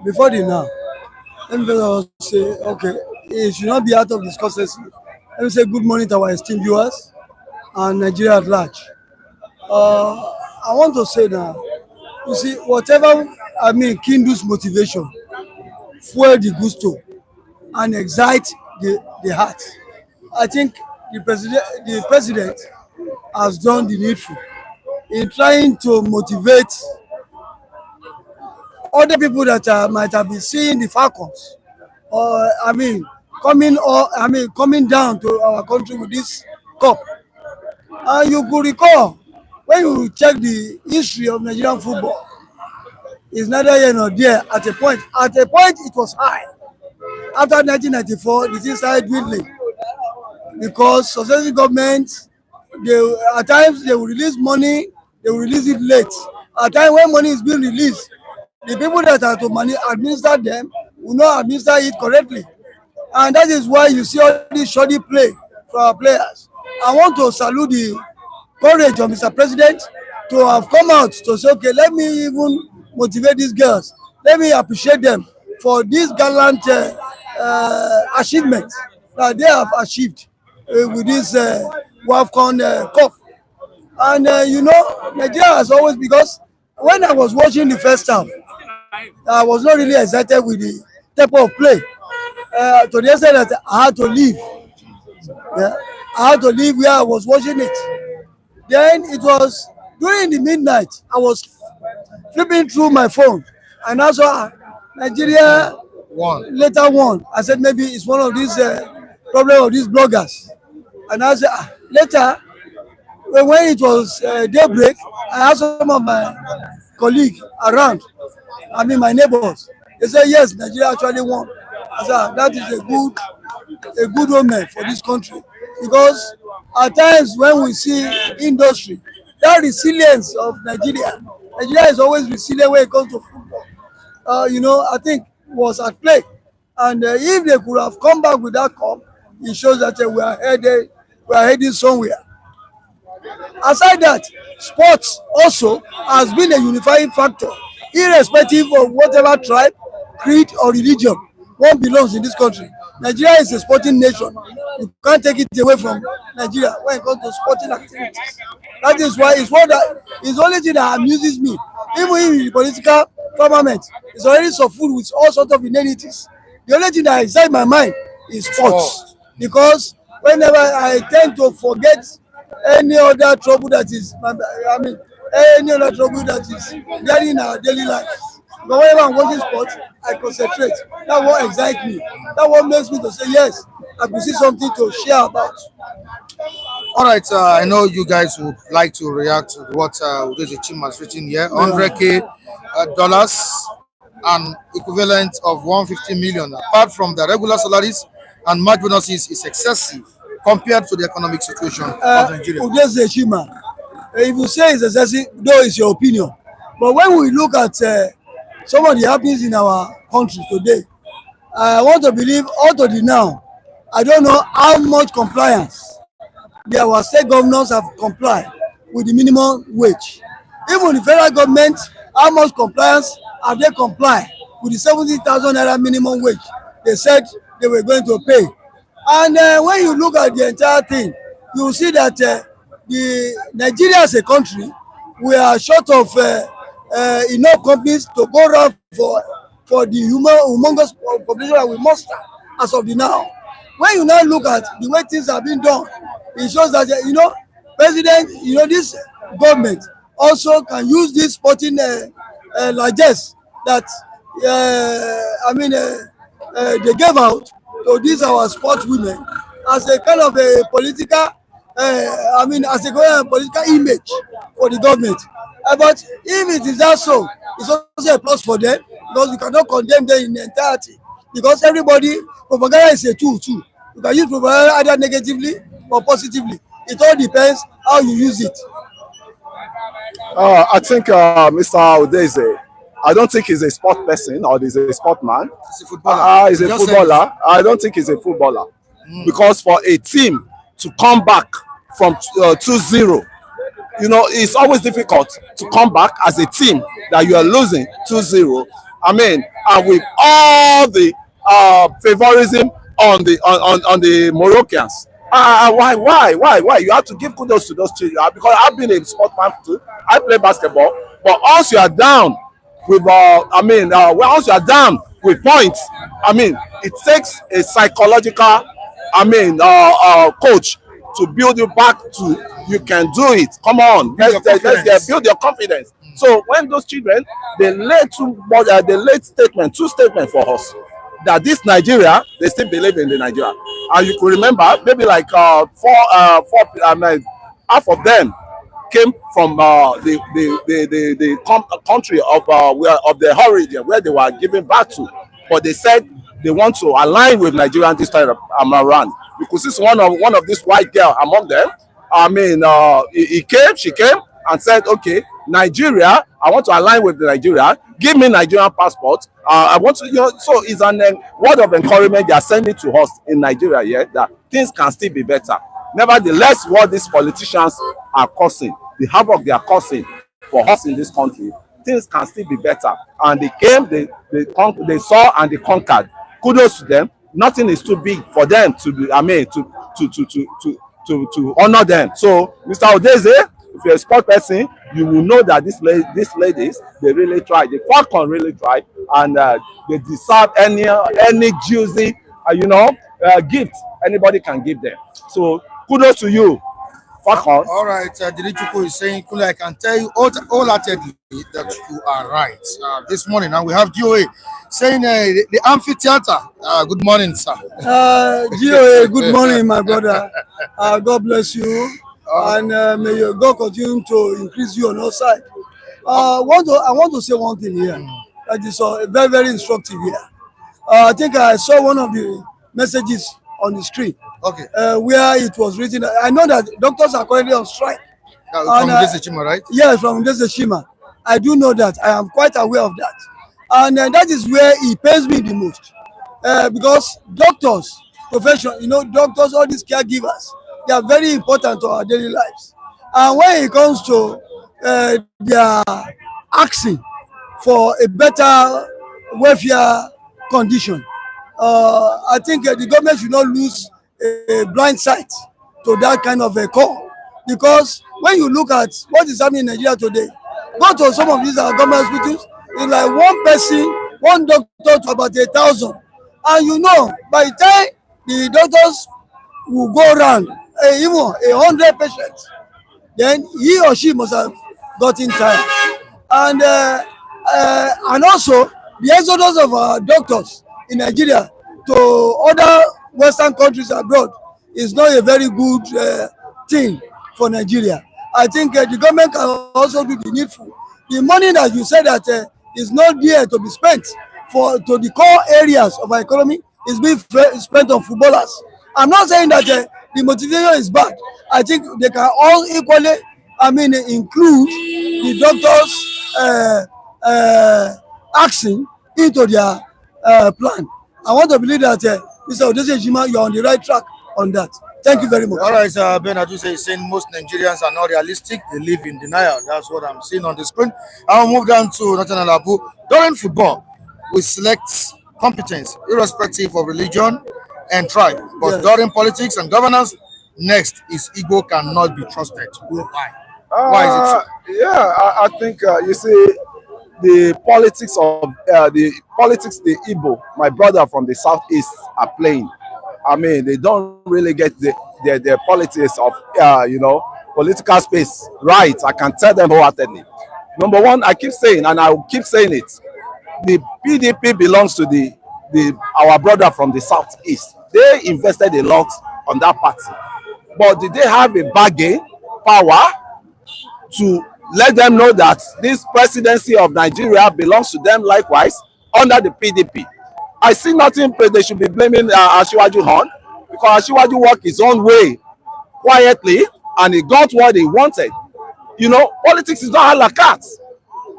Before the now, let me say, okay, it should not be out of discussion. Let me say good morning to our esteemed viewers and Nigeria at large. I want to say now, you see, whatever kindles motivation, fuel the gusto, and excite the heart. I think the president has done the needful in trying to motivate other people that might have been seeing the Falcons, or coming down to our country with this cup. And you could recall, when you check the history of Nigerian football, it's neither here nor there. At a point it was high. After 1994, the thing started dwindling because successive governments, at times they will release money, they will release it late. At times when money is being released, the people that are to administer them will not administer it correctly. And that is why you see all this shoddy play for our players. I want to salute the courage of Mr. President to have come out to say, okay, let me even motivate these girls. Let me appreciate them for this gallant achievement that they have achieved with this WAFCON Cup. And Nigeria has always, because when I was watching the first half, I was not really excited with the type of play. To the extent that I had to leave. Yeah, I had to leave where I was watching it. Then it was during the midnight. I was flipping through my phone, and I saw Nigeria later won. I said maybe it's one of these problem of these bloggers. And I said later, when it was daybreak, I asked some of my colleagues around, my neighbors. They said yes, Nigeria actually won. I said that is a good omen for this country, because at times when we see industry, that resilience of Nigeria is always resilient when it comes to football. I think was at play, and if they could have come back with that cup, it shows that we are heading somewhere. Aside that, sports also has been a unifying factor, irrespective of whatever tribe, creed, or religion one belongs in this country. Nigeria is a sporting nation. You can't take it away from Nigeria when it comes to sporting activities. That is why it's the only thing that amuses me. Even in the political firmament, it's already so full with all sorts of inanities. The only thing that excites my mind is sports. Because whenever I tend to forget any other trouble that is, there in our daily life. But whenever I'm watching sports, I concentrate. That's what excites me. That's what makes me to say, yes, I could see something to share about. All right, I know you guys would like to react to what Udoji Chim has written here. $100K and equivalent of 150 million. Apart from the regular salaries and March bonuses, is excessive compared to the economic situation of Nigeria. Udoji Chim, if you say it's excessive, though it's your opinion. But when we look at some of the happenings in our country today, I want to believe up to the now, I don't know how much compliance our state governors have complied with the minimum wage. Even the federal government how much compliance have they complied with the 70,000 naira minimum wage they said they were going to pay. And when you look at the entire thing, you see that the Nigeria as a country, we are short of enough companies to go around for the humongous population that we muster as of the now. When you now look at the way things have been done, it shows that president, this government also can use this sporting largesse that they gave out to these our sports women as a kind of a political, as a kind of political image for the government. But if it is that so, it's also a plus for them because you cannot condemn them in entirety because everybody, propaganda is a tool too. You can use propaganda either negatively or positively. It all depends how you use it. I think Mr. Udeze, I don't think he's a sport person or he's a sportman. He's a footballer. He's a footballer. I don't think he's a footballer. Because for a team to come back from 2-0, it's always difficult to come back as a team that you are losing 2-0. I mean, and with all the favorism on the Moroccans. Why? You have to give kudos to those children because I've been a sportsman too. I play basketball, but once you are down with, once you are down with points, it takes a psychological, coach to build you back to you can do it. Come on, let's build your confidence. So when those children they laid two statements for us that this Nigeria they still believe in the Nigeria, and you could remember maybe like half of them came from the country of their origin where they were giving birth to, but they said they want to align with Nigeria this time around. Because this one of this white girl among them, she came and said, okay, Nigeria, I want to align with Nigeria. Give me Nigerian passport. I want to, so it's a word of encouragement they are sending to us in Nigeria, that things can still be better. Nevertheless, what these politicians are causing, the havoc they are causing for us in this country, things can still be better. And they came, they saw and they conquered. Kudos to them. Nothing is too big for them to be, to honor them. So, Mr. Udeze, if you're a sport person, you will know that these ladies, they really tried. The Falcons really tried, and they deserve any juicy, gift anybody can give them. So, kudos to you, Falcons. All right, Dirichuku is saying, Kule, I can tell you wholeheartedly that you are right. This morning, and we have GOA saying the amphitheater. Good morning, sir. GOA, good morning, my brother. God bless you, and may your God continue to increase you on your side. I want to say one thing here that is very, very instructive here. I think I saw one of the messages on the screen. Okay. Where it was written. I know that doctors are currently on strike. From Desechima, right? Yes, from Desechima. I do know that. I am quite aware of that. And that is where it pains me the most. Because doctors, profession, doctors, all these caregivers, they are very important to our daily lives. And when it comes to their asking for a better welfare condition, I think the government should not lose a blind sight to that kind of a call. Because when you look at what is happening in Nigeria today, go to some of these government hospitals, it's like one person, one doctor to about 1,000. And by the time the doctors will go around, even 100 patients, then he or she must have gotten tired. And also, the exodus of our doctors in Nigeria to other Western countries abroad is not a very good thing for Nigeria. I think the government can also do the needful. The money that you said that is not there to be spent to the core areas of our economy is being spent on footballers. I'm not saying that the motivation is bad. I think they can all equally, include the doctors' action into their plan. I want to believe that Mr. Odesejima, you're on the right track on that. Thank Thank you very much. All right, Ben Aduse is saying most Nigerians are not realistic. They live in denial. That's what I'm seeing on the screen. I'll move down to Nathan Abu. During football, we select competence irrespective of religion and tribe. But Yes. during politics and governance, next is ego cannot be trusted. Why? Why is it so? Yeah, I think you see the politics the Igbo, my brother from the southeast, are playing. I mean, they don't really get the politics of political space right. I can tell them wholeheartedly. Number one, I keep saying, and I will keep saying it, the PDP belongs to our brother from the southeast. They invested a lot on that party, but did they have a bargain power to let them know that this presidency of Nigeria belongs to them likewise under the PDP? I see nothing they should be blaming Asiwaju on, because Asiwaju worked his own way quietly and he got what he wanted. You know, politics is not a la carte.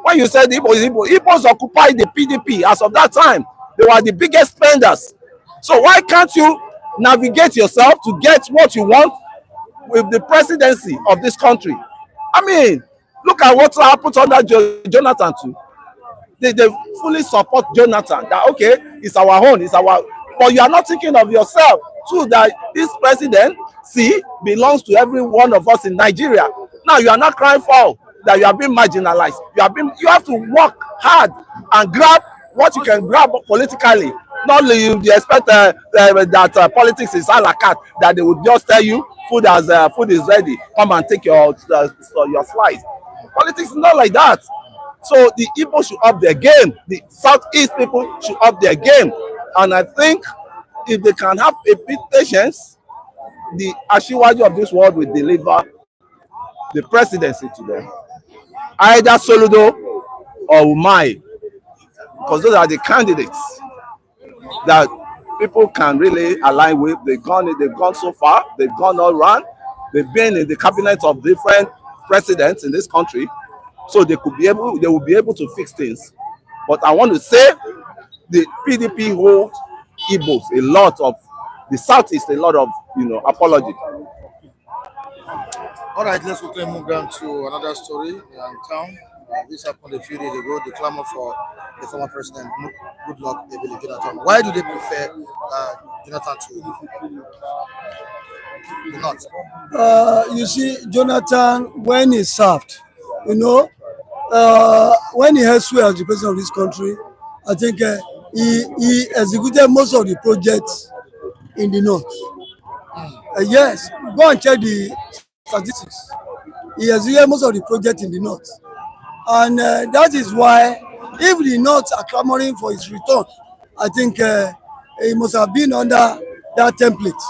When you said Igbos occupied the PDP as of that time, they were the biggest spenders. So why can't you navigate yourself to get what you want with the presidency of this country? I mean, look at what happened under Jonathan too. They fully support Jonathan that okay, it's our own, but you are not thinking of yourself too, that this presidency belongs to every one of us in Nigeria. Now you are not crying foul that you are being marginalized. You have to work hard and grab what you can grab politically. Not only you expect that politics is a la carte, that they would just tell you food is ready, come and take your slice. Politics is not like that. So the Igbo should up their game. The Southeast people should up their game. And I think if they can have a bit patience, the Asiwaju of this world will deliver the presidency to them. Either Soludo or Umai, because those are the candidates that people can really align with. They've gone so far. They've gone all around. They've been in the cabinet of different presidents in this country, so they will be able to fix things. But I want to say the PDP hold Igbos a lot of the Southeast, a lot of apology. All right, let's quickly move down to another story in town. This happened a few days ago. The clamor for the former president, Goodluck Jonathan. Why do they prefer Jonathan to the not? You see, Jonathan, when he served, when he had sway as the president of this country, I think he executed most of the projects in the north. Yes, go and check the statistics. He executed most of the projects in the north. And that is why, if the North are clamoring for his return, I think he must have been under that template.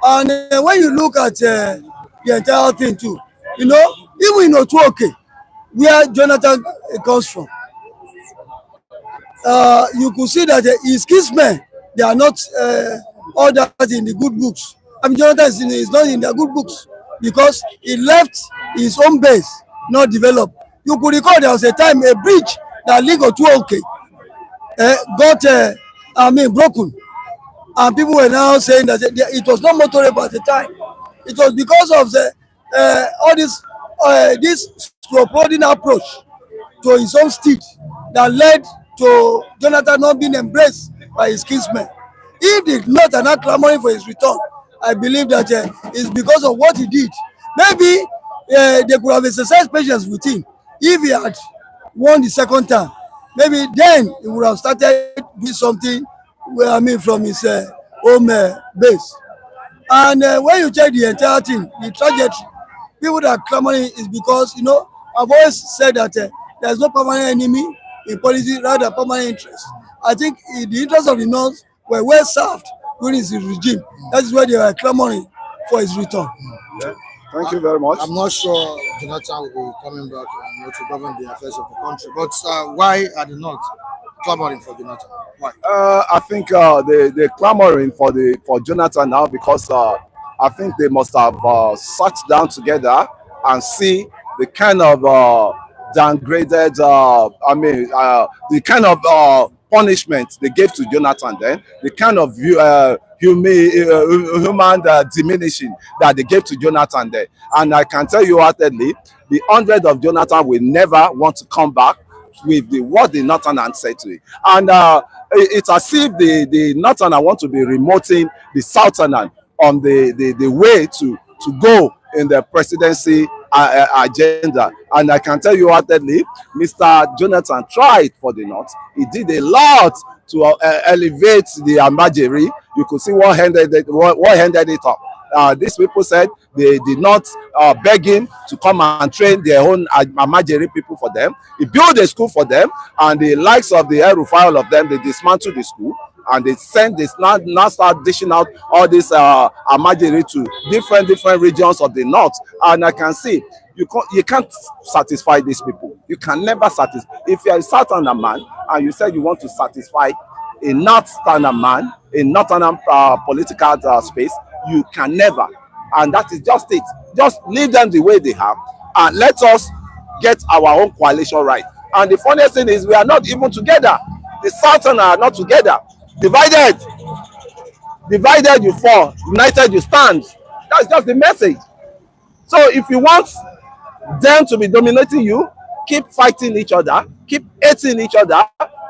And when you look at the entire thing too, even in Otuoke, where Jonathan comes from, you could see that his kinsmen, they are not all that in the good books. I mean, Jonathan is not in the good books because he left his own base not developed. You could recall there was a time a bridge that linked Otuoke got broken, and people were now saying that it was not motorable at the time. It was because of all this slow-plodding approach to his own steed that led to Jonathan not being embraced by his kinsmen. If the North are not clamoring for his return, I believe that it's because of what he did. Maybe they could have exercised patience with him. If he had won the second time, maybe then he would have started doing something from his home base. And when you check the entire thing, the trajectory, people that are clamoring is because, I've always said that there's no permanent enemy in politics, rather permanent interest. I think the interests of the North were well served during his regime. That is why they were clamoring for his return. Yeah. Thank you very much. I'm not sure Jonathan will be coming back to govern the affairs of the country. But why are the North clamoring for Jonathan? Why? I think they're clamoring for Jonathan now because I think they must have sat down together and see the kind of downgraded, the kind of punishment they gave to Jonathan then, the kind of human diminishing that they gave to Jonathan there. And I can tell you heartedly, the 100 of Jonathan will never want to come back with what the Northerners said to it. And it's as if the Northerners want to be remoting the Southerners on the way to go in the presidency agenda. And I can tell you heartedly, Mr. Jonathan tried for the North. He did a lot to elevate the Amajiri. You could see what handed it up. These people said they did not beg him to come and train their own Amajiri people for them. He built a school for them, and the likes of the El-Rufai, all of them, they dismantled the school, and they now start dishing out all this Amajiri to different regions of the North. And I can see you can't satisfy these people. You can never satisfy. If you're a Southerner man and you say you want to satisfy a Northerner man, a Northern political space, you can never. And that is just it. Just leave them the way they have, and let us get our own coalition right. And the funniest thing is we are not even together. The Southerners are not together. Divided you fall, united you stand. That's just the message. So if you want them to be dominating you, keep fighting each other, keep hating each other,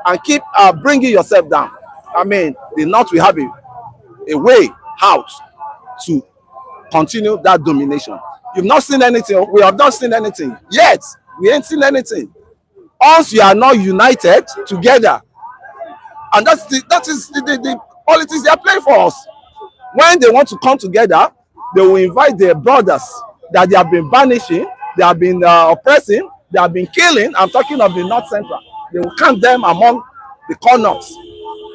and keep bringing yourself down. I mean, the North will have a way out to continue that domination. You've not seen anything. We have not seen anything yet. We ain't seen anything. Once you are not united together, and that is the politics they are playing for us. When they want to come together, they will invite their brothers that they have been banishing, they have been oppressing, they have been killing. I'm talking of the North Central. They will count them among the corners.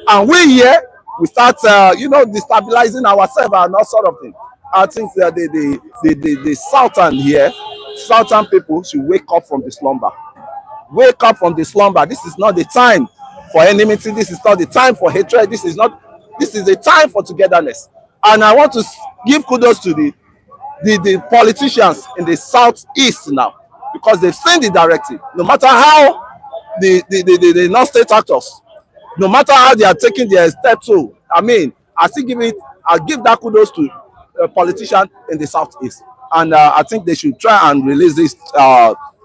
And we here, we start, destabilizing ourselves and all sort of things. I think that the Southern here, Southern people should wake up from the slumber. Wake up from the slumber. This is not the time for enmity. This is not the time for hatred. This is the time for togetherness. And I want to give kudos to the politicians in the Southeast now, because they've seen the directive. No matter how the non-state actors, no matter how they are taking their step to, I mean, I'll give that kudos to a politician in the Southeast. And I think they should try and release this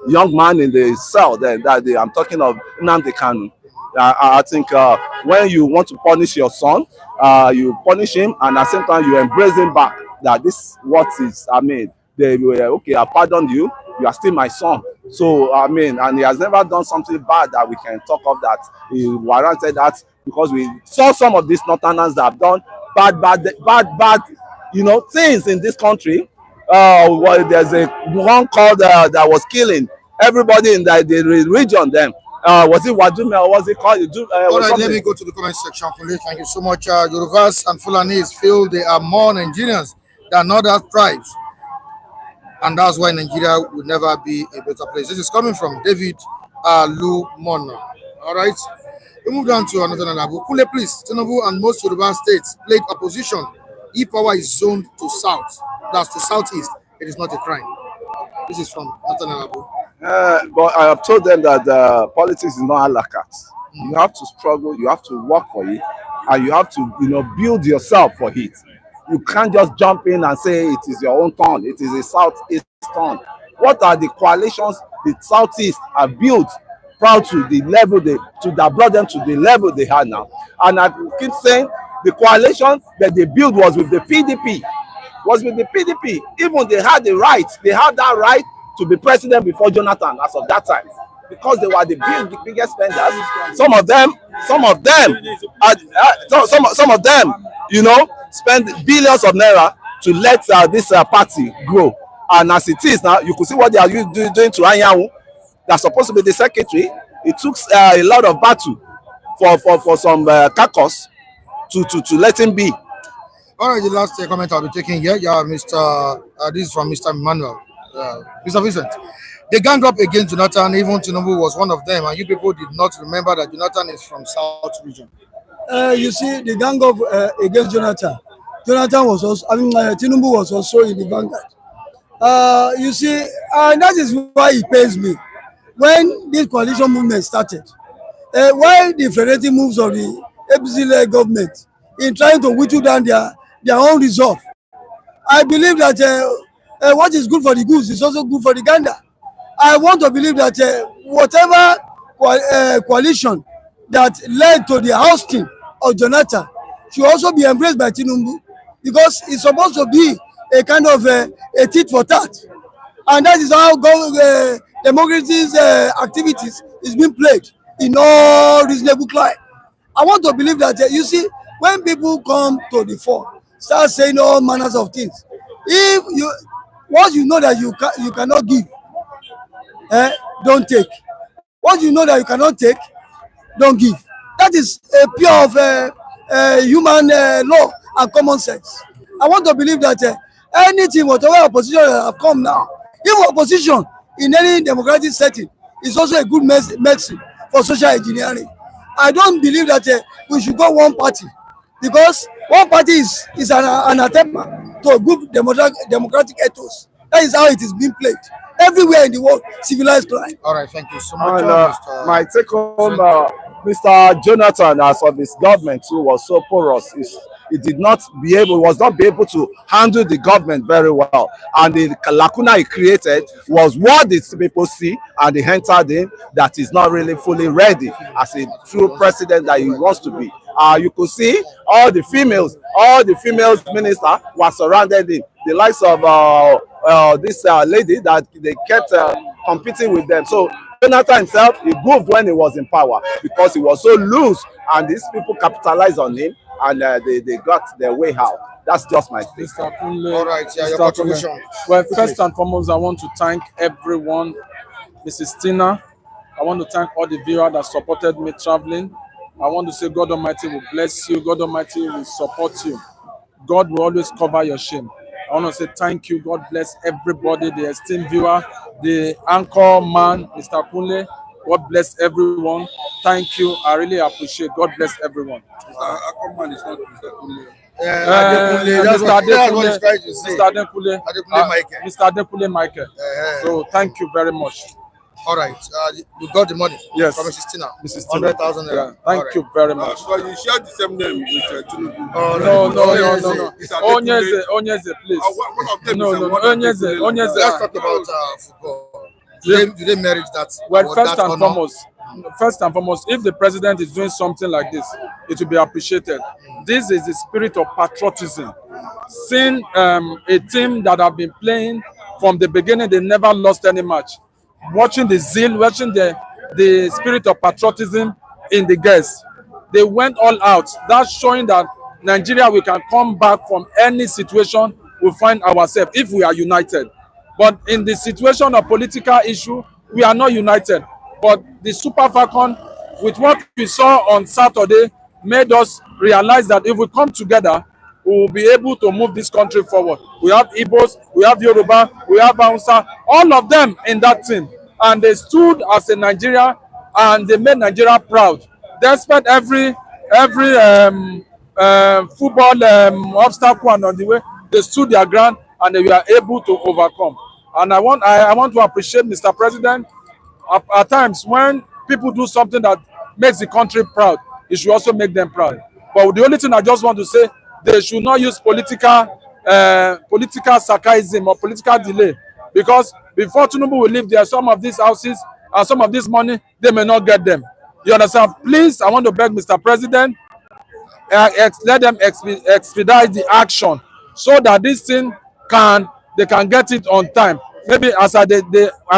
young man in the cell I'm talking of, Nnamdi Kanu. I think when you want to punish your son, you punish him, and at the same time you embrace him back. That this what is, I mean, they were okay, I pardoned you, you are still my son. So I mean, and he has never done something bad that we can talk of that he warranted that, because we saw some of these Northerners that have done bad things in this country. There's one called that was killing everybody in the region then. Was it Wadume or was it called? All right, let me go to the comment section. Thank you so much. Yorubas and Fulanis feel they are more Nigerians than other tribes, and that's why Nigeria will never be a better place. This is coming from David Lumona. All right, we move on to another Nanabu. Kule, please. Tinubu and most Yoruba states played opposition. If power is zoned to south, that's to southeast, it is not a crime. This is from Nathan Nanabu. But I have told them that politics is not a la carte. You have to struggle, you have to work for it, and you have to build yourself for it. You can't just jump in and say it is your own turn. It is a Southeast turn. What are the coalitions the Southeast have built proud to the level that brought them to the level they are now? And I keep saying the coalition that they built was with the PDP. Even they had that right to be president before Jonathan as of that time, because they were the biggest spenders. Some of them, spend billions of naira to let this party grow. And as it is now, you could see what they are doing to Anyanwu. They're supposed to be the secretary. It took a lot of battle for some caucus to let him be. All right, the last comment I'll be taking here, Mr. This is from Mr. Emmanuel. Mr. Vincent, they ganged up against Jonathan. Even Tinubu was one of them, and you people did not remember that Jonathan is from South region. You see, the gang up against Jonathan. Jonathan was also, Tinubu was also in the vanguard. You see, and that is why it pains me. When this coalition movement started, why the federative moves of the APC government in trying to whittle down their own resolve. I believe that what is good for the goose is also good for the gander. I want to believe that whatever coalition that led to the ousting of Jonathan should also be embraced by Tinubu, because it's supposed to be a kind of a tit for tat, and that is how democracy's activities is being played in all reasonable climate. I want to believe that you see, when people come to the fore, start saying all manners of things, if you once you know that you cannot give, don't take. Once you know that you cannot take, don't give. That is a pure of human law and common sense. I want to believe that anything, whatever opposition have come now, if opposition in any democratic setting is also a good medicine for social engineering. I don't believe that we should go one party, because one party is an attempt to a good democratic ethos. That is how it is being played everywhere in the world, civilized crime. All right, thank you so much. And my take home, Mr. Jonathan, as of his government, who was so porous, he was not be able to handle the government very well, and the lacuna he created was what the people see, and they entered him that is not really fully ready as a true president that he wants to be. You could see all the female ministers were surrounded him, the likes of this lady that they kept competing with them. So Jonathan himself, he moved when he was in power because he was so loose, and these people capitalized on him, and they got their way out. That's just my thing. Mr. Kunle, All right, yeah, your Mr. contribution. Kunle. Well, first and foremost, I want to thank everyone. Mrs. Tina, I want to thank all the viewers that supported me traveling. I want to say God Almighty will bless you. God Almighty will support you. God will always cover your shame. I want to say thank you. God bless everybody, the esteemed viewer, the anchor man, Mr. Kunle. God bless everyone. Thank you. I really appreciate. God bless everyone. Anchor man is not Mr. Kunle. That's what he's trying to say. Mr. Adekunle, Michael. Mr. Adekunle Michael. So thank you very much. All right, you got the money. Yes. From Mrs. Tina. Mrs. Tina. 100,000 Yeah. Thank you very much. But you share the same name with Tinubu. No. It's Adekunle. Onyeze, please. One of them No, is no, one of them. Onyeze. Let's talk about football. Do they merit that? Well, or first that and foremost, if the president is doing something like this, it will be appreciated. This is the spirit of patriotism. Seeing a team that have been playing from the beginning, they never lost any match. Watching the zeal, watching the spirit of patriotism in the guys, they went all out. That's showing that Nigeria, we can come back from any situation we find ourselves if we are united. But in the situation of political issue, we are not united. But the Super Falcons, with what we saw on Saturday, made us realize that if we come together, we will be able to move this country forward. We have Igbos, we have Yoruba, we have Hausa, all of them in that team. And they stood as a Nigeria, and they made Nigeria proud. Despite every football obstacle and on the way, they stood their ground and they were able to overcome. And I want to appreciate Mr. President. At times when people do something that makes the country proud, it should also make them proud. But the only thing I just want to say, they should not use political sarcasm or political delay, because before Tinubu will leave there, some of these houses and some of this money, they may not get them. You understand? Please, I want to beg Mr. President, let them expedite the action so that this thing they can get it on time. Maybe as I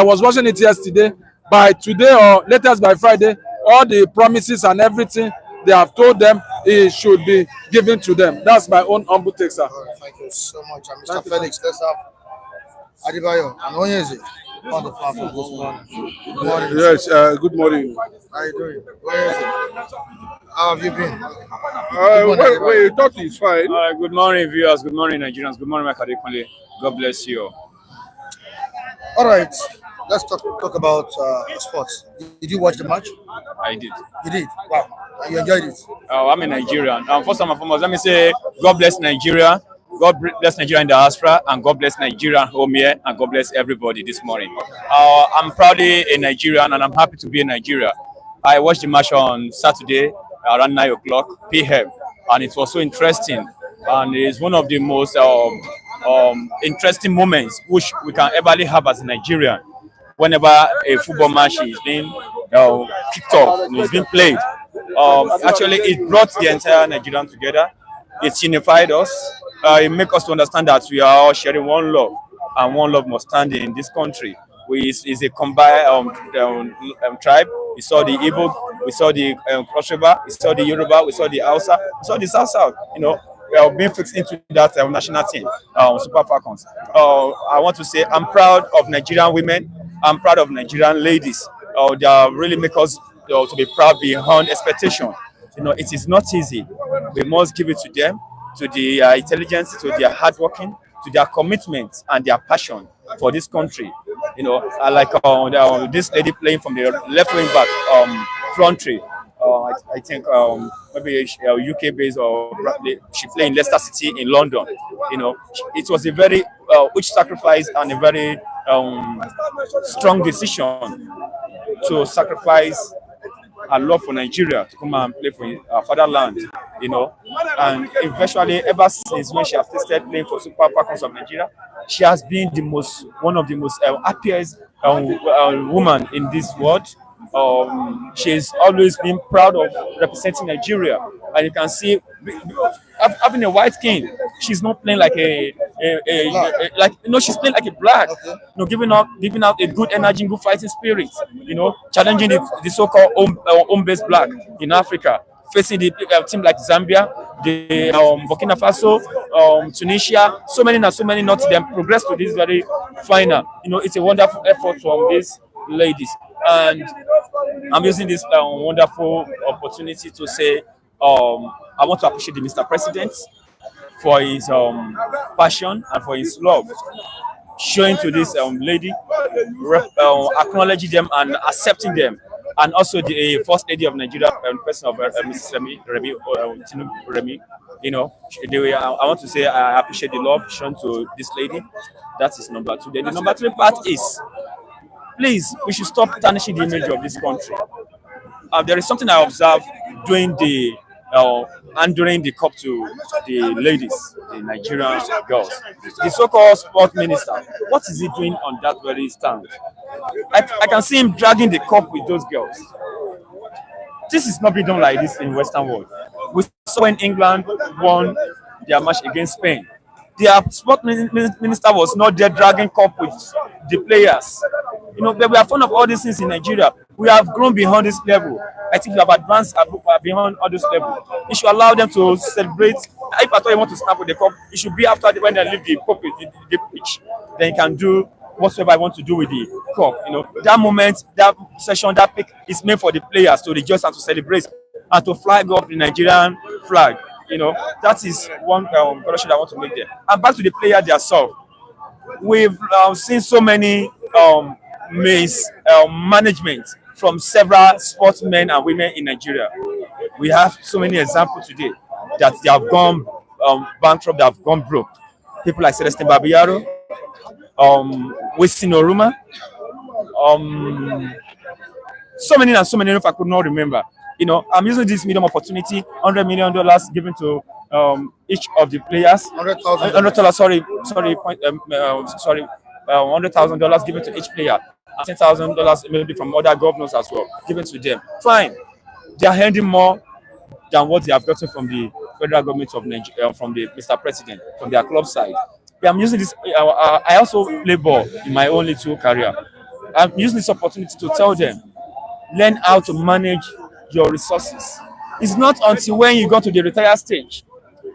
was watching it yesterday, by today or latest by Friday, all the promises and everything they have told them, it should be given to them. That's my own humble take, sir. All right, thank you so much. Mr. Felix, let's have Adibayo and Onyeze on the platform this morning. Good morning. Yes, good morning. How are you doing? Onyeze, how have you been? Wait, thought it's fine. Good morning, viewers. Good morning, Nigerians. Good morning, Mike Adekunle. God bless you. All right, let's talk about sports. Did you watch the match? I did. You did? Wow. And you enjoyed it? I'm a Nigerian. First and foremost, let me say God bless Nigeria. God bless Nigeria in the diaspora, and God bless Nigeria home here, and God bless everybody this morning. I'm proudly a Nigerian, and I'm happy to be in Nigeria. I watched the match on Saturday around 9 o'clock p.m. and it was so interesting. And it's one of the most interesting moments which we can ever have as a Nigerian. Whenever a football match is being kicked off, it's being played. Actually, it brought the entire Nigerian together. It unified us. It made us to understand that we are all sharing one love, and one love must stand in this country. We is a combined tribe. We saw the Igbo, we saw the Cross River, we saw the Yoruba, we saw the Hausa, we saw the South South. Being fixed into that national team, Super Falcons. I want to say I'm proud of Nigerian women. I'm proud of Nigerian ladies. They are really make us to be proud beyond expectation. It is not easy. We must give it to them, to the intelligence, to their hard working, to their commitment and their passion for this country. I like this lady playing from the left wing back, front three. I think maybe UK based, or she played in Leicester City in London. It was a very huge sacrifice and a very strong decision to sacrifice her love for Nigeria to come and play for our fatherland. And eventually, ever since when she has started playing for Super Falcons of Nigeria, she has been one of the most happiest woman in this world. She's always been proud of representing Nigeria, and you can see having a white skin. She's not playing like she's playing like a black. Giving out a good energy, good fighting spirit. Challenging the so-called home-based black in Africa, facing the team like Zambia, the Burkina Faso, Tunisia, so many not them progress to this very final. It's a wonderful effort from these ladies. And I'm using this wonderful opportunity to say I want to appreciate the Mr. President for his passion and for his love showing to this lady, acknowledging them and accepting them, and also the First Lady of Nigeria, person of Mrs. Tinubu. I want to say I appreciate the love shown to this lady. That is number two. Then the number three part is, please, we should stop tarnishing the image of this country. There is something I observed during the during the cup to the ladies, the Nigerian girls. The so-called sport minister, what is he doing on that very stand? I can see him dragging the cup with those girls. This is not being done like this in Western world. We saw when England won their match against Spain. Their sport minister was not there dragging cup with the players. We are fond of all these things in Nigeria. We have grown beyond this level. I think we have advanced beyond all this level. You should allow them to celebrate. If at all you want to snap with the cup, it should be after when they leave the pulpit, the pitch. Then you can do whatsoever I want to do with the cup. That moment, that session, that pick is meant for the players to rejoice and to celebrate and to flag up the Nigerian flag. That is one correction I want to make there. And back to the player themselves. We've seen so many management from several sportsmen and women in Nigeria. We have so many examples today that they have gone bankrupt, they have gone broke. People like Celestine Babiaro, Wesin Oruma, so many if I could not remember. I'm using this medium opportunity, $100 million given to each of the players. $100,000, $100,000 given to each player. $10,000 maybe from other governors as well, given to them. Fine. They are handing more than what they have gotten from the federal government of Nigeria, from the Mr. President, from their club side. I'm using this. I also play ball in my own little career. I'm using this opportunity to tell them, learn how to manage your resources. It's not until when you go to the retire stage,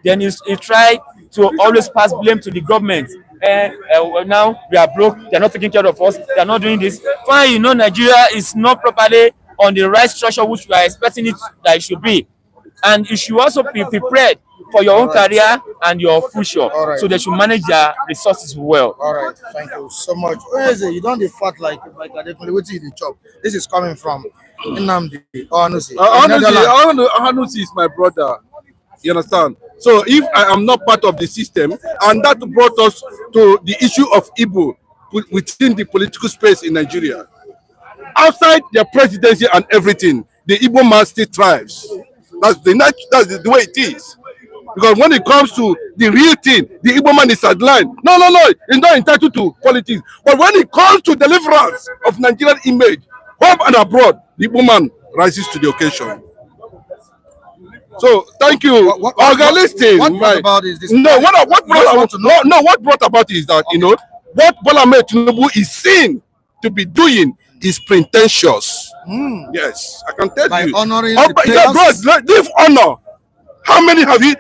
then you try to always pass blame to the government. Now we are broke, they're not taking care of us, they're not doing this. Fine, Nigeria is not properly on the right structure which we are expecting it that it should be. And you should also be prepared for your own career and your future. So they should manage their resources well. All right, thank you so much. Where is it? You don't fart like Adekunle the chop. This is coming from Nnamdi Ohanusi. Ohanusi is my brother. You understand? So if I am not part of the system, and that brought us to the issue of Igbo within the political space in Nigeria. Outside their presidency and everything, the Igbo man still thrives. That's the way it is. Because when it comes to the real thing, the Igbo man is sidelined. No, he's not entitled to politics. But when it comes to deliverance of Nigerian image, home and abroad, the Igbo man rises to the occasion. So thank you. What brought about is this? No, what brought about is that what Bola Tinubu is seen to be doing is pretentious. Yes, I can tell By you. honoring Bro, give honor. How many have you?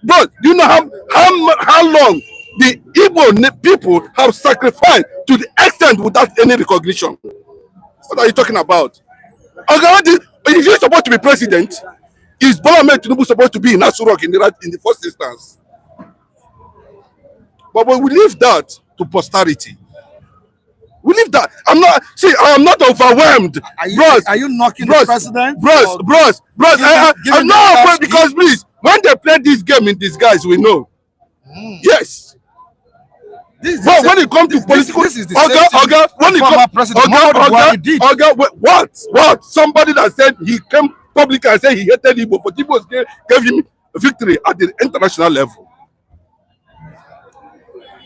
Bro, do you know how long the Igbo people have sacrificed to the extent without any recognition? What are you talking about? If you're supposed to be president, is Bola Tinubu supposed to be in Asurok in the first instance? But we leave that to posterity. We leave that. I'm not overwhelmed. Are you knocking the president? I'm not afraid because please, when they play this game in disguise, we know. Yes. But when it comes to political, what? Somebody that said he came public and said he hated Igbo, but Igbo gave him victory at the international level.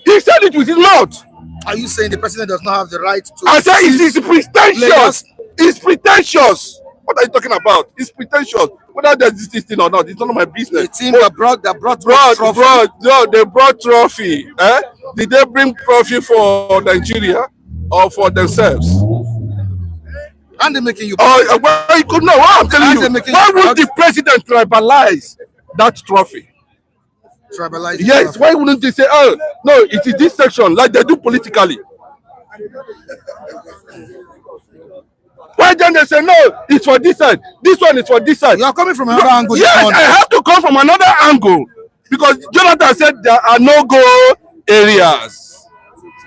He said it with his mouth. Are you saying the president does not have the right to? I said it's pretentious. It's pretentious. What are you talking about? It's pretentious. Whether there's this thing or not, it's none of my business. The team that brought trophy. No, they brought trophy. Did they bring trophy for Nigeria or for themselves? And they're making you. Oh, well, you could know. What I'm telling you. Why would the president tribalize that trophy? Tribalize. Yes. Why wouldn't they say, "Oh, no, it is this section," like they do politically? Why don't they say, "No, it's for this side. This one is for this side"? You are coming from another angle. Yes, I have to come from another angle because Jonathan said there are no-go areas.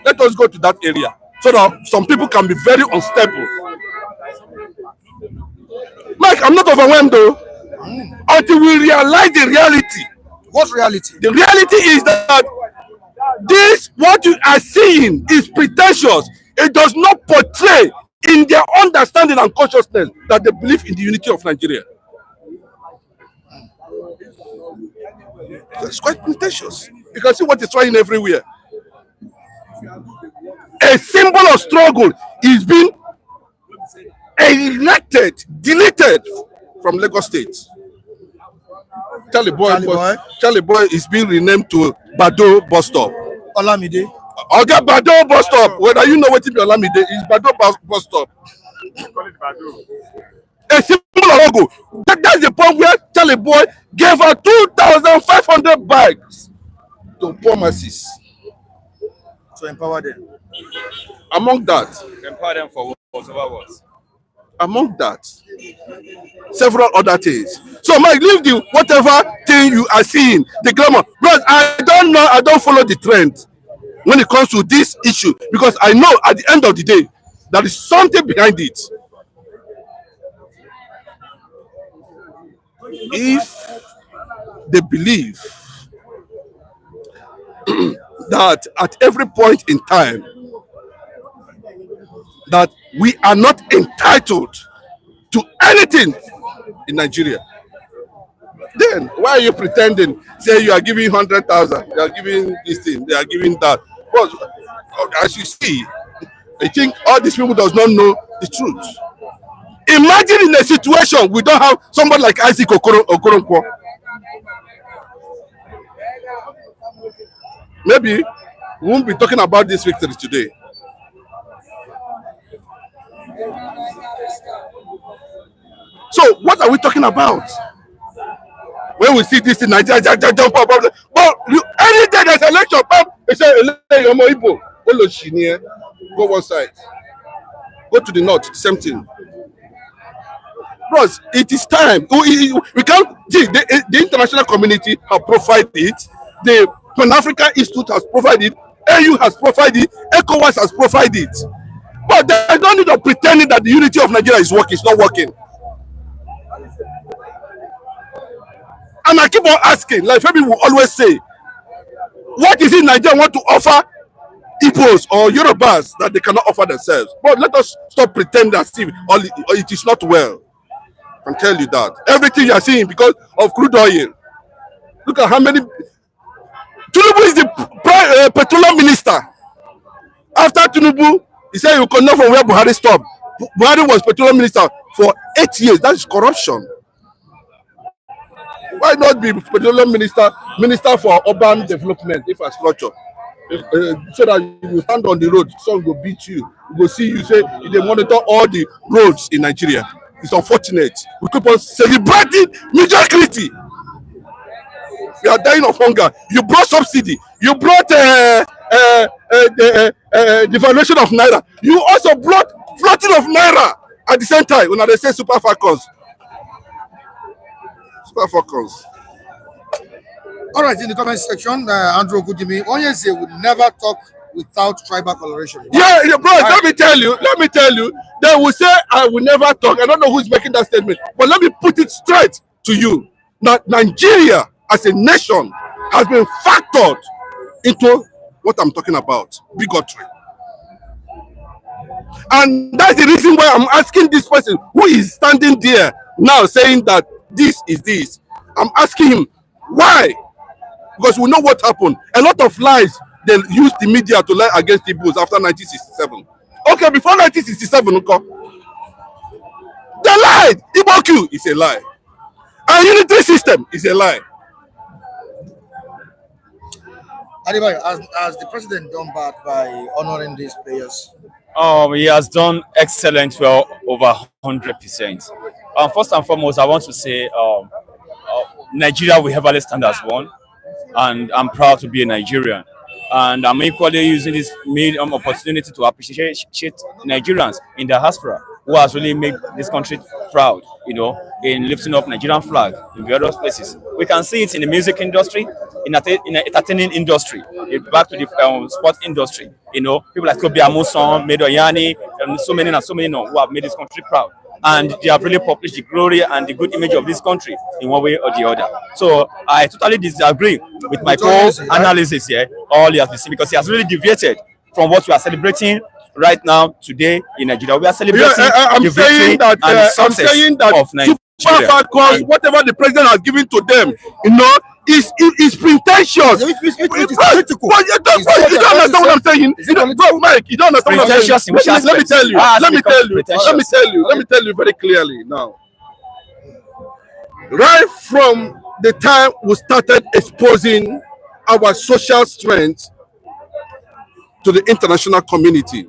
Let us go to that area so that some people can be very unstable. Mike, I'm not overwhelmed though. Until we realize the reality. What reality? The reality is that what you are seeing is pretentious. It does not portray in their understanding and consciousness that they believe in the unity of Nigeria. It's quite pretentious. You can see what is trying everywhere. A symbol of struggle is being deleted from Lagos State. Charlie Boy is being renamed to Bado bus stop. Olamide. Okay, Bado bus stop. Whether you know what it is, Olamide is Bado bus stop. A symbol of logo. That's the point where Charlie Boy gave her 2,500 bags to poor masses. To empower them. Among that. Empower them for what? Among that, several other things. So, Mike, leave the whatever thing you are seeing, the glamour. But I don't know, I don't follow the trend when it comes to this issue because I know at the end of the day, there is something behind it. If they believe that at every point in time, that we are not entitled to anything in Nigeria, then why are you pretending? Say you are giving 100,000, you are giving this thing, they are giving that. But as you see, I think all these people does not know the truth. Imagine in a situation we don't have somebody like Isaac Okoronkwo. Maybe we won't be talking about this victory today. So what are we talking about? When we see this in Nigeria, but any day there's election, they say, go one side, go to the north, same thing. Bros, it is time. We can't see the international community have provided it. The Pan-African Institute has provided it. AU has provided it. ECOWAS has provided it. But there's no need of pretending that the unity of Nigeria is working. It's not working. And I keep on asking, like Femi will always say, what is it Nigeria want to offer Igbos or Yorubas that they cannot offer themselves? But let us stop pretending that Steve, it is not well. I can tell you that. Everything you are seeing because of crude oil. Look at how many. Tinubu is the petroleum minister. After Tinubu, he said he will continue from where Buhari stopped. Buhari was petroleum minister for 8 years. That is corruption. Why not be petroleum minister for urban development, infrastructure? So that you will stand on the road, someone will beat you. You will see you say they monitor all the roads in Nigeria. It's unfortunate. We keep on celebrating mediocrity. We are dying of hunger. You brought subsidy. You brought the devaluation of naira. You also brought floating of naira at the same time. When they say Super Falcons. Super Falcons. All right, in the comment section, Andrew Gudimi, Onyeze would never talk without tribal coloration. Yeah, bro, let me tell you, they will say I will never talk. I don't know who's making that statement, but let me put it straight to you. Now, Nigeria as a nation has been factored into what I'm talking about, bigotry. And that's the reason why I'm asking this person who is standing there now saying that this is this. I'm asking him, why? Because we know what happened. A lot of lies they used the media to lie against the Igbos after 1967. Okay, before 1967, okay, they lied. Igbo Q is a lie. And unitary system is a lie. Anyway, has the president done bad by honoring these players? He has done excellent, well, over 100%. First and foremost, I want to say Nigeria will heavily stand as one, and I'm proud to be a Nigerian. And I'm equally using this opportunity to appreciate Nigerians in the diaspora who has really made this country proud, in lifting up Nigerian flag in various places. We can see it in the music industry, in the entertaining industry, back to the sport industry. People like Kobe Amuson, Medo Yani, and so many who have made this country proud. And they have really published the glory and the good image of this country in one way or the other. So I totally disagree with my co-analysis here, all he has been saying, because he has really deviated from what we are celebrating right now, today in Nigeria. We are celebrating the victory and the success of Nigeria. Super Falcons, whatever the president has given to them, is pretentious. You don't understand what I'm saying. Mike, you don't understand what I'm saying. Let me tell you very clearly now. Right from the time we started exposing our social strength to the international community,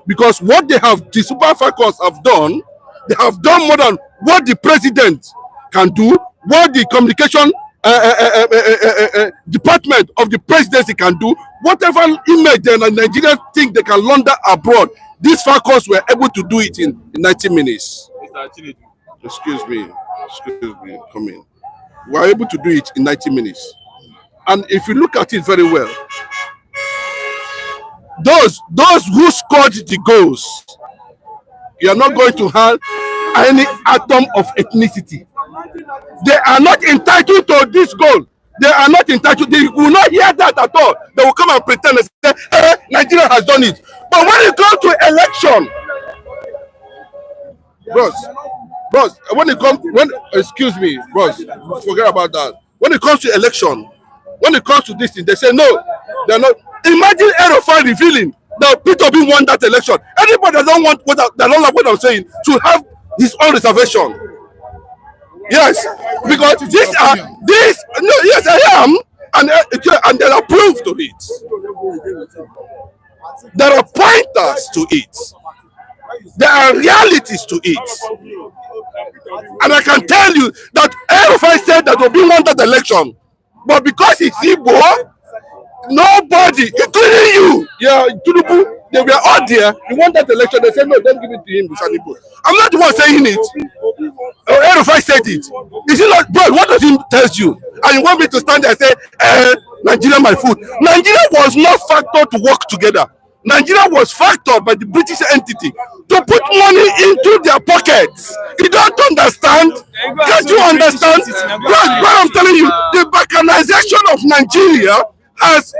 because what the Super Falcons have done, they have done more than what the president can do, what the communication department of the presidency can do, whatever image the Nigerians think they can launder abroad. These Falcons were able to do it in 90 minutes. Excuse me, come in. We were able to do it in 90 minutes. And if you look at it very well, those who scored the goals, you are not going to have any atom of ethnicity. They are not entitled to this goal. They are not entitled. They will not hear that at all. They will come and pretend and say, Nigeria has done it. But when it comes to election, excuse me, forget about that. When it comes to election, when it comes to this thing, they say no, they're not. Imagine El-Rufai revealing that Peter Obi won that election. Anybody that don't like what I'm saying should have his own reservation. Yes, because yes, I am, and there are proof to it. There are pointers to it. There are realities to it. And I can tell you that El-Rufai said that Obi won that election, but because he's Igbo, nobody, including you, Tinubu, they were all there. He won that election. They said, no, don't give it to him. I'm not the one saying it. El-Rufai said it. Is it not, bro, what does he tell you? And you want me to stand there and say, Nigeria, my food. Nigeria was not factored to work together. Nigeria was factored by the British entity to put money into their pockets. You don't understand? Can't you understand? Bro, I'm telling you, the balkanization of Nigeria has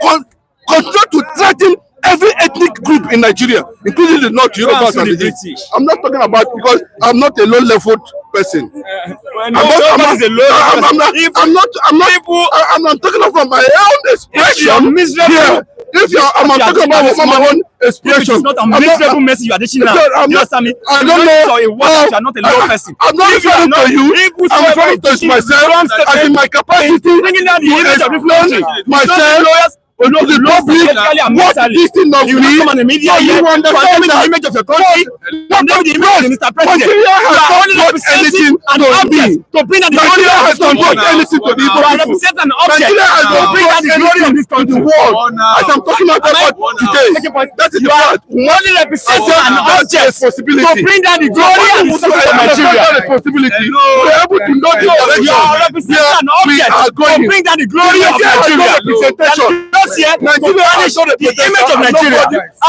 continued to threaten every ethnic group in Nigeria, including the North Yorubas and the East. I'm not talking about, because I'm not a low-level person. Well, no, nobody is a low level person. I'm not talking about my own expression. miserable. If you're, I'm not talking about my own expression. It's not a miserable message you are teaching now. I don't know. You are not a low person. I'm not referring to you. I'm referring to myself as in my capacity to explain myself. The public, what this thing of me, come on the media, you understand the that image of your country, condemn the image of Mr. President. Nigeria has not brought anything to me. To bring out the glory Nigeria of has this not country. brought anything to the You are Igbo people. representing an object. Nigeria has not Bring out brought the glory of anything this to country. the world. As I'm talking about today, that is the fact. Only representing an object responsibility. to bring down the glory and the success of Nigeria. Responsibility. We're able to know the direction. You are representing an object to bring down the glory of Nigeria. Nigeria has not the image of Nigeria.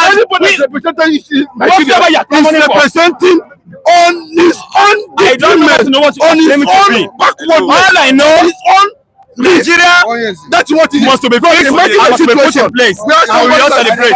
Anybody representing Nigeria is representing on his own I don't want to know what you on his claim to be. own backward. All I know his own Nigeria that's what it wants to be fixed. Imagine a situation. Place. And we all celebrate.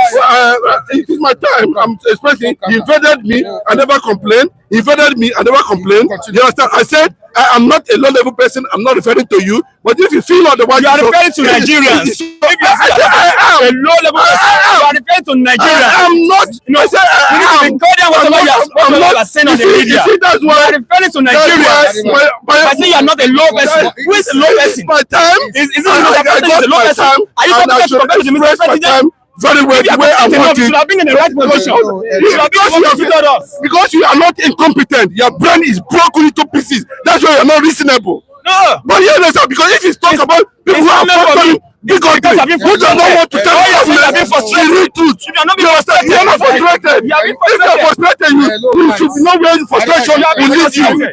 It is my time. I'm expressing. He invaded me. I never complained. He invaded me. I never complained. You understand? I said I am not a low-level person. I'm not referring to you. But if you feel otherwise, you are referring to Nigerians. If you are a low-level person, you are referring to Nigerians. I am not. You know, I said I am. Whatever you are saying on the media. You see, that's why. You are referring to Nigerians. I say you are not a low person. Who is a low person? My time. Is it Mr. President is a low person? Are you competent to compare to the Mr. President? Very well, the way I want it. You should have been in the right position. You should have been considered us. Because you are not incompetent. Your brain is broken into pieces. That's why you are not reasonable. No. But you understand, because if you talk about people who are frustrating bigotry, who do not want to tell you the real truth, you are not frustrated. If you are frustrated, you should know where the frustration will lead you.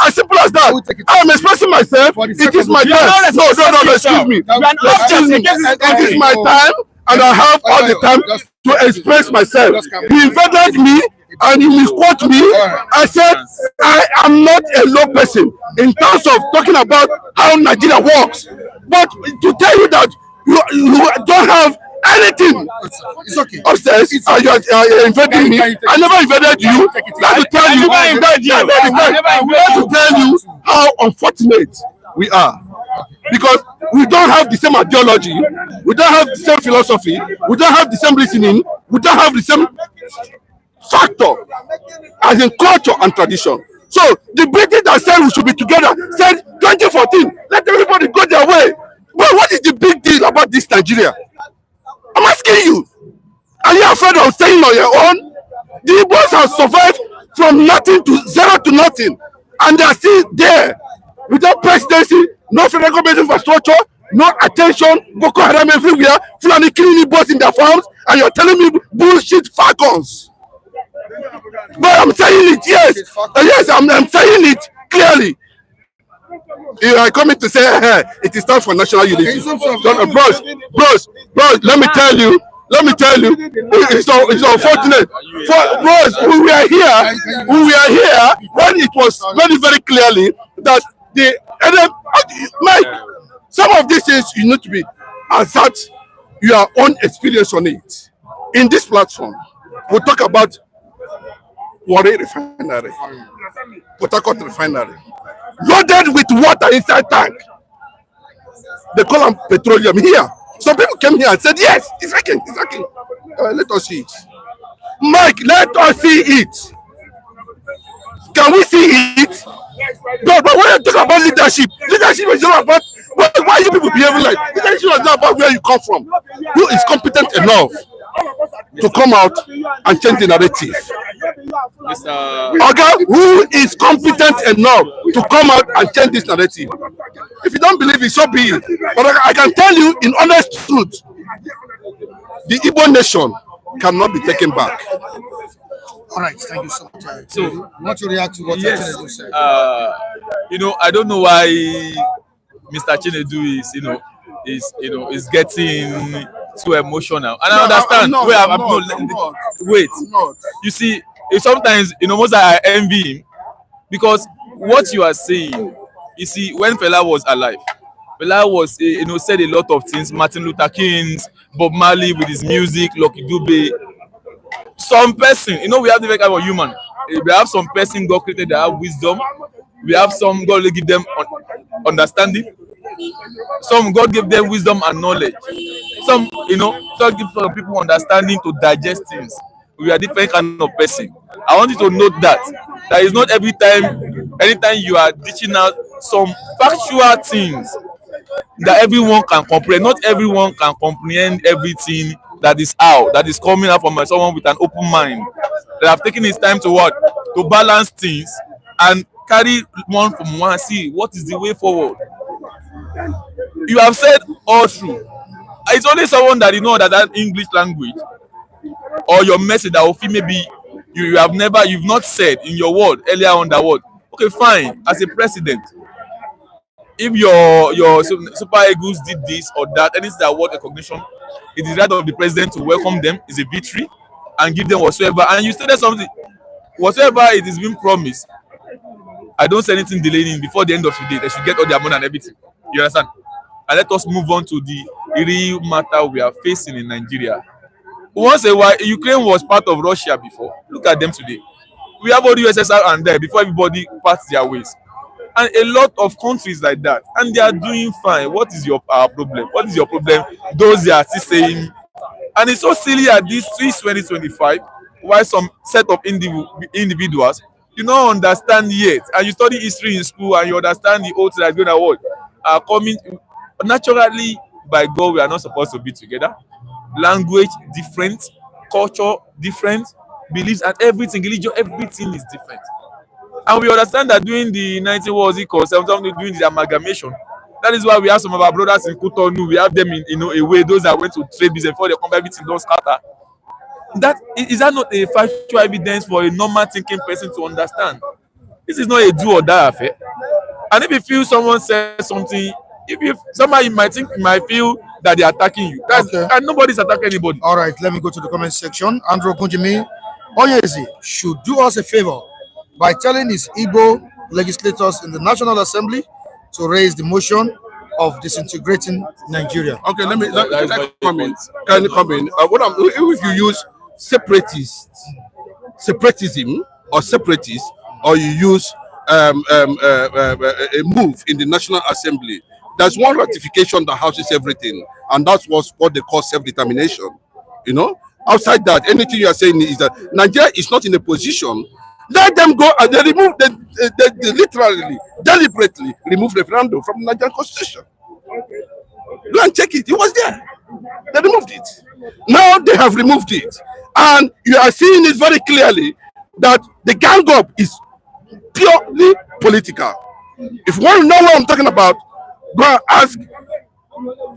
As simple as that. I am expressing myself. It is my time. No, excuse me. It is my time. And I have all the time to express myself. He invaded me and he misquoted me. I said, I am not a low person in terms of talking about how Nigeria works. But to tell you that you don't have anything upstairs, you are invading me. I never invaded you. I to tell you how unfortunate we are. Because we don't have the same ideology, we don't have the same philosophy, we don't have the same reasoning, we don't have the same factor as in culture and tradition. So the British that said we should be together said 2014, let everybody go their way. But what is the big deal about this Nigeria? I'm asking you. Are you afraid of staying on your own? The Igbos have survived from nothing to zero to nothing, and they are still there. Without presidency, no federal government infrastructure, no attention, Boko Haram everywhere, Fulani killing Igbos in their farms, and you're telling me bullshit Falcons. But I'm saying it, yes. Yes, I'm saying it clearly. You are coming to say, hey, it is time for national unity. Bros, let me tell you, it's unfortunate. Bros, we were here when it was very, very clearly that Mike, some of these things you need to be assert your own experience on it. In this platform, we'll talk about Warri Refinery, Port Harcourt Refinery, loaded with water inside tank. They call them petroleum here. Some people came here and said, yes, it's working. Let us see it. Mike, let us see it. Can we see it? But when you talk about leadership is not about why you people behaving like leadership is not about where you come from. Who is competent enough to come out and change the narrative? Okay, who is competent enough to come out and change this narrative? If you don't believe it, so be it. But I can tell you in honest truth, the Igbo nation cannot be taken back. All right, thank you so much. So, I want to react to what Chinedu said. I don't know why Mr. Chinedu is getting too emotional, and I understand. Wait, you see, sometimes most I envy him because what you are saying. You see, when Fela was alive, Fela was said a lot of things. Martin Luther King, Bob Marley with his music, Lucky Dube. Some person, we have different kind of human. We have some person God created that have wisdom, We have some God will give them understanding. Some God give them wisdom and knowledge. Some, God give some people understanding to digest things. We are different kind of person. I want you to note that is not every time, anytime you are teaching out some factual things that everyone can comprehend. Not everyone can comprehend everything that is coming out from someone with an open mind. That have taken his time to what? To balance things and carry one from one. See what is the way forward. You have said all through. It's only someone that that English language or your message that will feel maybe you've not said in your word earlier on that word. Okay, fine. As a president, if your Super Eagles did this or that, anything that word recognition, it is right of the president to welcome them. Is a victory and give them whatsoever. And you stated something, whatever it is being promised. I don't say anything delaying before the end of the day. They should get all their money and everything. You understand? And let us move on to the real matter we are facing in Nigeria. Once a while, Ukraine was part of Russia before. Look at them today. We have all the USSR and there before everybody parts their ways. And a lot of countries like that. And they are doing fine. What is your problem? What is your problem? Those they are still saying. And it's so silly at this 2025, why some set of individuals you don't understand yet. And you study history in school and you understand the old that's going on are coming. Naturally, by God, we are not supposed to be together. Language different, culture different, beliefs and everything, religion, everything is different. And we understand that during the 19 wars, sometimes during the amalgamation, that is why we have some of our brothers in Cotonou. We have them in a way, those that went to trade business before they come, everything don't scatter. Is that not a factual evidence for a normal thinking person to understand? This is not a do or die affair. And if you feel someone says something, if somebody might feel that they are attacking you. And nobody's attacking anybody. All right, let me go to the comment section. Andrew Kunjimi Onyezi should do us a favor by telling his Igbo legislators in the National Assembly to raise the motion of disintegrating Nigeria. Okay, let me come in. Can you come in? If you use separatism or separatists, or you use a move in the National Assembly, there's one ratification that houses everything, and that's what they call self-determination. Outside that, anything you are saying is that Nigeria is not in a position. Let them go and they remove, they literally, deliberately remove referendum from the Nigerian constitution. Go and check it. It was there. They removed it. Now they have removed it. And you are seeing it very clearly that the gang up is purely political. If you want to know what I'm talking about, go and ask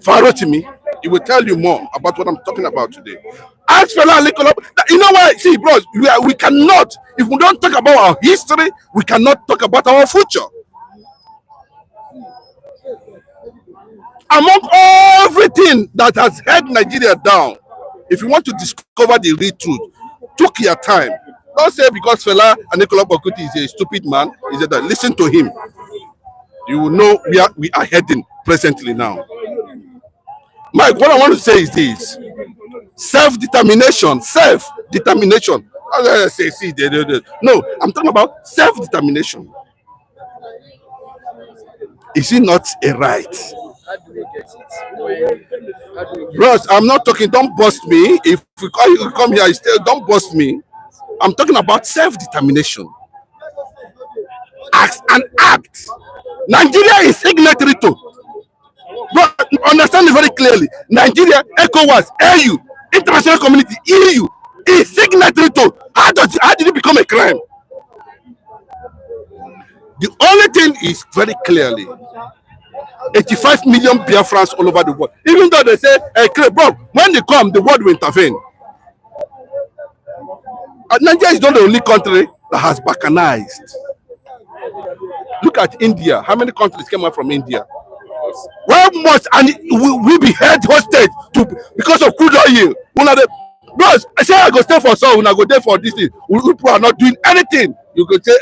Farotimi. He will tell you more about what I'm talking about today. Ask Fela Anikulapo. You know why? See, bros, we cannot, if we don't talk about our history, we cannot talk about our future. Among everything that has held Nigeria down, if you want to discover the real truth, took your time. Don't say because Fela Anikulapo is a stupid man, he said that. Listen to him. You will know we are heading presently now. Mike, what I want to say is this: self-determination. No, I'm talking about self-determination. Is it not a right? Bros, I'm not talking, don't bust me. If you come here, don't bust me. I'm talking about self-determination. As an act. Nigeria is signatory to. But understand it very clearly. Nigeria, ECOWAS, AU, international community, EU, is signatory to. How did it become a crime? The only thing is very clearly 85 million Biafrans all over the world. Even though they say, hey, bro, when they come, the world will intervene. Nigeria is not the only country that has balkanized. Look at India. How many countries came out from India? Where must and we be held hostage because of crude oil? Bros, I say I go stay for so, I go there for this thing. People are not doing anything. You could say,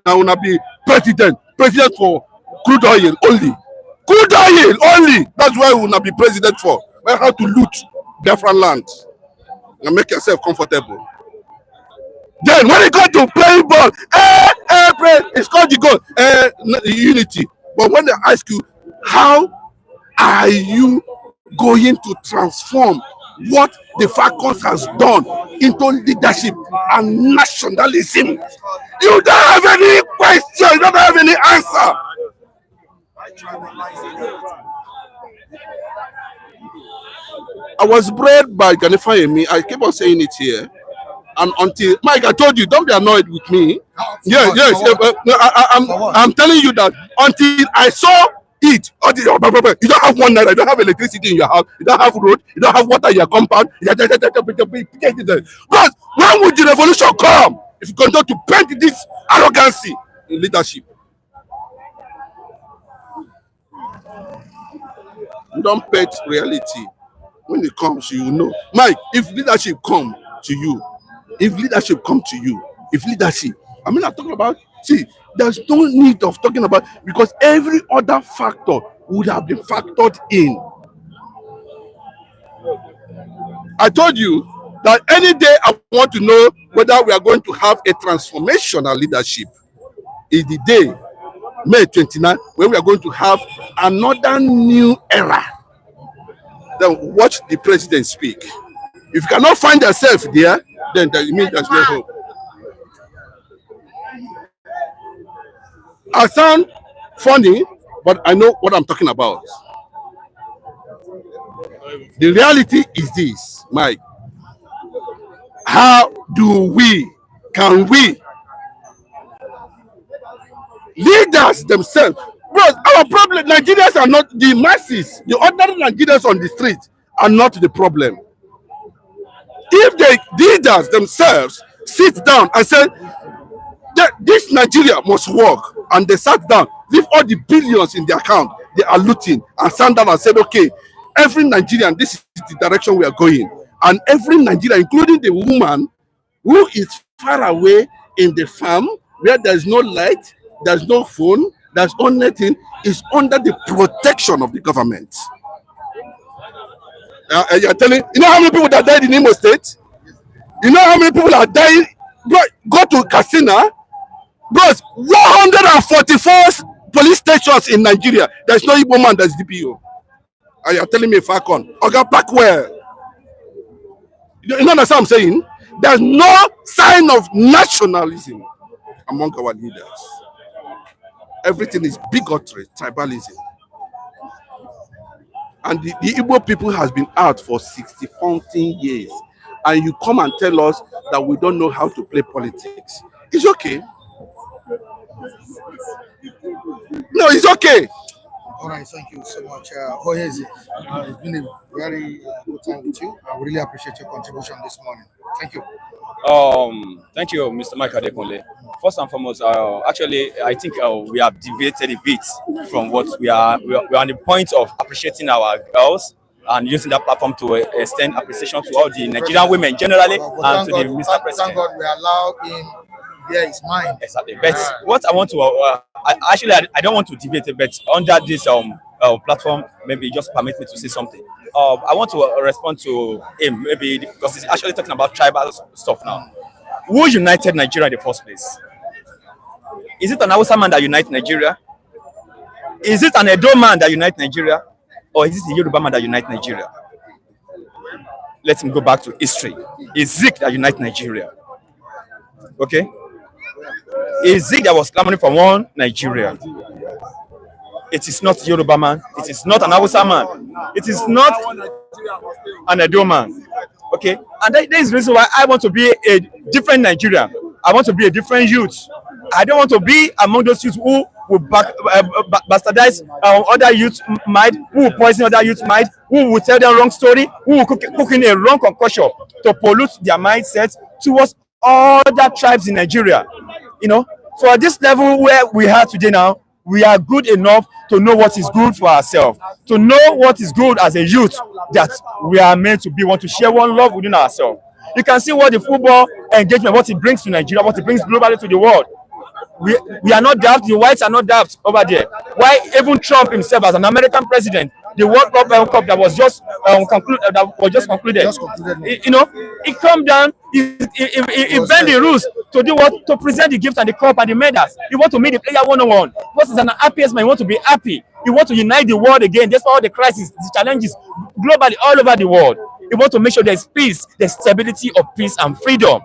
now I be president for crude oil only. Crude oil only. That's why we will not be president for. We have to loot different land and make yourself comfortable. Then when it got to playing ball, it's called the goal, unity. But when they ask you, how are you going to transform what the Falcons has done into leadership and nationalism? You don't have any question, you don't have any answer. I was bred by Ganefayemi. I keep on saying it here. And until Mike, I told you, don't be annoyed with me. Yes. I'm telling you that until I saw it, you don't have one night, you don't have electricity in your house, you don't have road, you don't have water in your compound. But when would the revolution come if you continue to paint this arrogancy in leadership? You don't pet reality. When it comes, you know. Mike, if leadership come to you, I'm talking about, see, there's no need of talking about, because every other factor would have been factored in. I told you that any day I want to know whether we are going to have a transformational leadership is the day, May 29, when we are going to have another new era. Then watch the president speak. If you cannot find yourself there, then it means there's no hope. I sound funny, but I know what I'm talking about. The reality is this, Mike. How can we, leaders themselves, bro, our problem, Nigerians are not the masses, the ordinary Nigerians on the street are not the problem. If the leaders themselves sit down and say that this Nigeria must work, and they sat down, leave all the billions in their account they are looting, and sat down and said, okay, every Nigerian, this is the direction we are going. And every Nigerian, including the woman who is far away in the farm where there's no light, there's no phone, there's no nothing, is under the protection of the government. You're telling, you know how many people that died in Imo State? You know how many people are dying? Go to Katsina. Bros, 144 police stations in Nigeria. There's no Igbo man that's DPO. And you're telling me Falcon, Oga Packwell. You understand what I'm saying? There's no sign of nationalism among our leaders. Everything is bigotry, tribalism. And the Igbo people has been out for 60-something years. And you come and tell us that we don't know how to play politics. It's okay. No, it's okay. All right, thank you so much, Oyezi. It's been a very good time with you. I really appreciate your contribution this morning. Thank you. Thank you, Mr. Mike Adekunle. First and foremost, actually, I think we have deviated a bit from what we are. We are on the point of appreciating our girls and using that platform to extend appreciation to all the Nigerian women generally and to the Mr. President. Thank God we allow him bear his mind. Exactly. But what I want to, I don't want to debate it, but under this platform, maybe just permit me to say something. I want to respond to him, maybe because he's actually talking about tribal stuff now. Who united Nigeria in the first place? Is it an Hausa man that unites Nigeria? Is it an Edo man that unites Nigeria? Or is it a Yoruba man that unites Nigeria? Let him go back to history. It's Zik that unites Nigeria. Okay? It's Zik that was clamoring for one Nigeria. It is not Yoruba man. It is not an Hausa man. It is not an Edo man. Okay? And that is the reason why I want to be a different Nigerian. I want to be a different youth. I don't want to be among those youths who will bastardize other youth mind, who will poison other youth mind, who will tell them wrong story, who will cook in a wrong concoction to pollute their mindset towards other tribes in Nigeria. You know, for this level where we are today now, we are good enough to know what is good for ourselves, to know what is good as a youth, that we are meant to be, want to share one love within ourselves. You can see what the football engagement, what it brings to Nigeria, what it brings globally to the world. we are not daft, the whites are not daft over there. Why even Trump himself, as an American president, the World Cup, that was just concluded. Just concluded. You know, he come down, he bend the rules to do what? To present the gift and the cup and the medals. He want to meet the player one-on-one. Because he's an happiest man, he want to be happy. He want to unite the world again. Despite all the crises, the challenges globally all over the world. He want to make sure there's peace, there's stability of peace and freedom.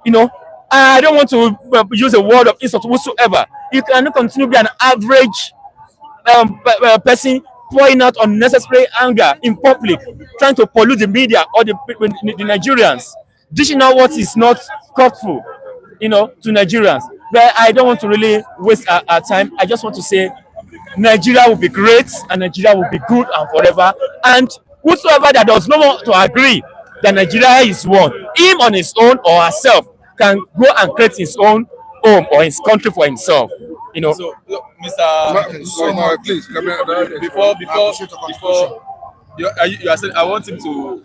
You know, I don't want to use a word of insult whatsoever. You cannot continue to be an average person pouring out unnecessary anger in public, trying to pollute the media or the Nigerians, dishing out what is not thoughtful, you know, to Nigerians. But I don't want to really waste our time. I just want to say Nigeria will be great and Nigeria will be good and forever. And whosoever that does not want to agree that Nigeria is one, him on his own or herself can go and create his own home or his country for himself. You know. So, look, Mr. Please, before you are saying, I want him to,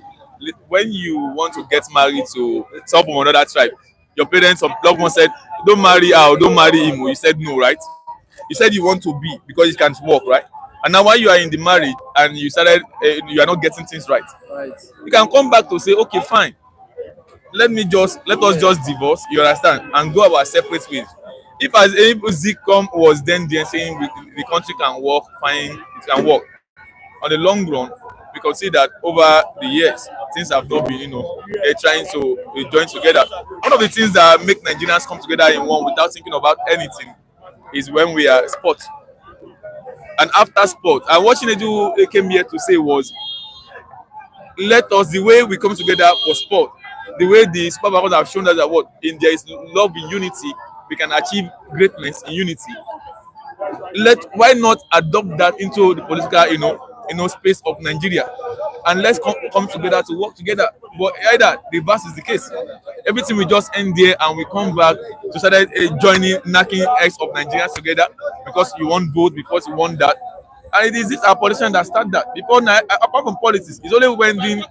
when you want to get married to someone from another tribe, your parents or loved one said, don't marry her or don't marry him. You said no, right? You said you want to be because you can't work, right? And now while you are in the marriage and you started, you are not getting things right. You can come back to say, okay, fine. Let us just divorce, you understand, and go our separate ways. If Zicom was then saying the country can work, fine, it can work. On the long run, we can see that over the years, things have not been, trying to join together. One of the things that make Nigerians come together in one without thinking about anything is when we are sport. And after sport, and what Chinedu came here to say was, let us, the way we come together for sport, the way the Super Falcons have shown us that what in there is love in unity, we can achieve greatness in unity. Why not adopt that into the political, space of Nigeria, and let's come together to work together. But either the reverse is the case. Everything will just end there, and we come back to start joining, knocking eggs of Nigerians together because you want vote, because you want that. And it is our politicians that start that. Before now, apart from politics, it's only when during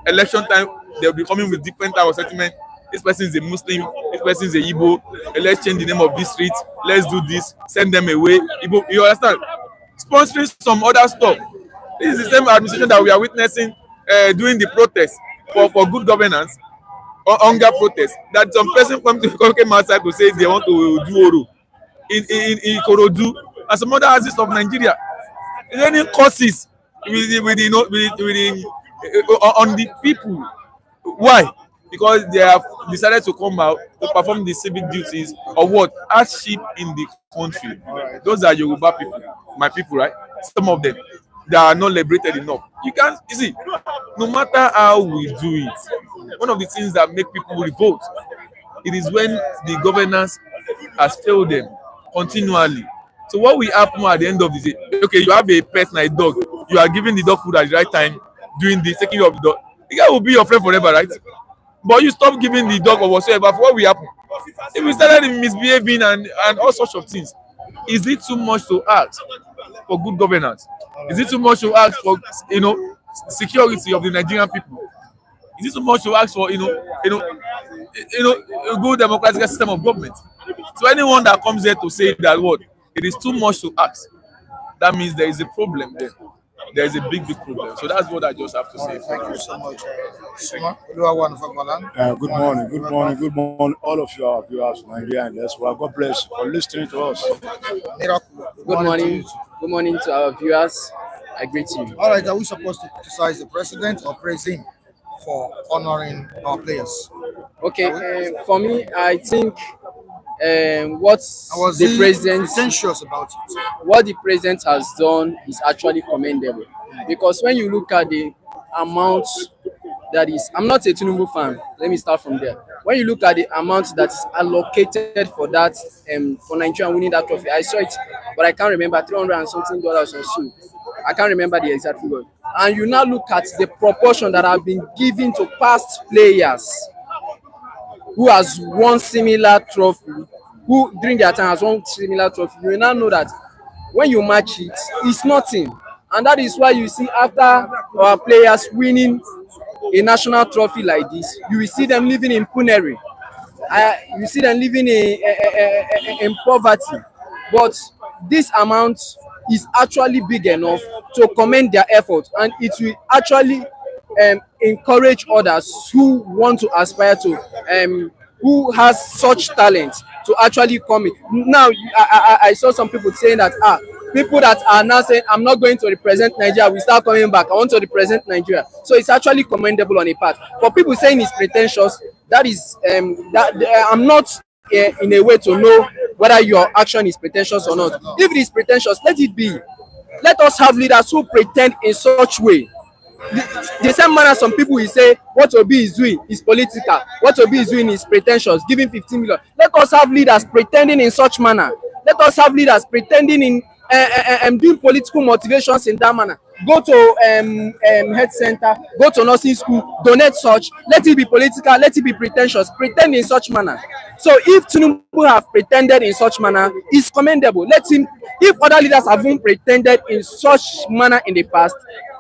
election time they'll be coming with different type of sentiment. This person is a Muslim, this person is a Igbo, let's change the name of this street, let's do this, send them away. Igbo, you understand? Sponsoring some other stuff. This is the same administration that we are witnessing doing the protest for good governance or hunger protest. That some person came outside to say they want to do Oro in Ikorodu and some other houses of Nigeria. Any causes on the people. Why? Because they have decided to come out to perform the civic duties of what? As sheep in the country. Those are Yoruba people, my people, right? Some of them, they are not liberated enough. You see, no matter how we do it, one of the things that make people revolt, it is when the governance has failed them continually. So what will happen at the end of the day? Okay, you have a pet like a dog. You are giving the dog food at the right time, doing the taking care of the dog. The guy will be your friend forever, right? But you stop giving the dog or whatsoever, what will happen? If we started misbehaving and all sorts of things, is it too much to ask for good governance? Is it too much to ask for security of the Nigerian people? Is it too much to ask for a good democratic system of government? So anyone that comes here to say that what it is too much to ask, that means there is a problem there. There is a big problem. So that's what I just have to say. Thank you so much. Good morning, all of your viewers from Nigeria and elsewhere. God bless you for listening to us. Good morning to our viewers. I greet you. All right, are we supposed to criticize the president or praise him for honoring our players? Okay, for me, I think what the president about it. What the president has done is actually commendable, because when you look at the amount that is, I'm not a Tinubu fan, let me start from there. When you look at the amount that is allocated for that for Nigeria winning that trophy, I saw it, but I can't remember, $300 and something or so. I can't remember the exact figure. And you now look at the proportion that have been given to past players who has won similar trophy, who during their time has won similar trophy. You will now know that when you match it, it's nothing. And that is why you see after our players winning a national trophy like this, you will see them living in Puneri. You see them living in poverty, but this amount is actually big enough to commend their effort, and it will actually encourage others who want to aspire to who has such talent to actually come in. Now I saw some people saying that people that are now saying I'm not going to represent Nigeria will start coming back. I want to represent Nigeria. So it's actually commendable on a part. For people saying it's pretentious, that is I'm not in a way to know whether your action is pretentious or not. If it is pretentious, let it be. Let us have leaders who pretend in such way. The same manner some people will say what Obi is doing is political, what Obi is doing is pretentious, giving 15 million. Let us have leaders pretending in such manner. Let us have leaders pretending in doing political motivations in that manner. Go to health center, go to nursing school, donate such. Let it be political, let it be pretentious. Pretend in such manner. So if Tinubu have pretended in such manner, it's commendable. Let him. If other leaders have even pretended in such manner in the past,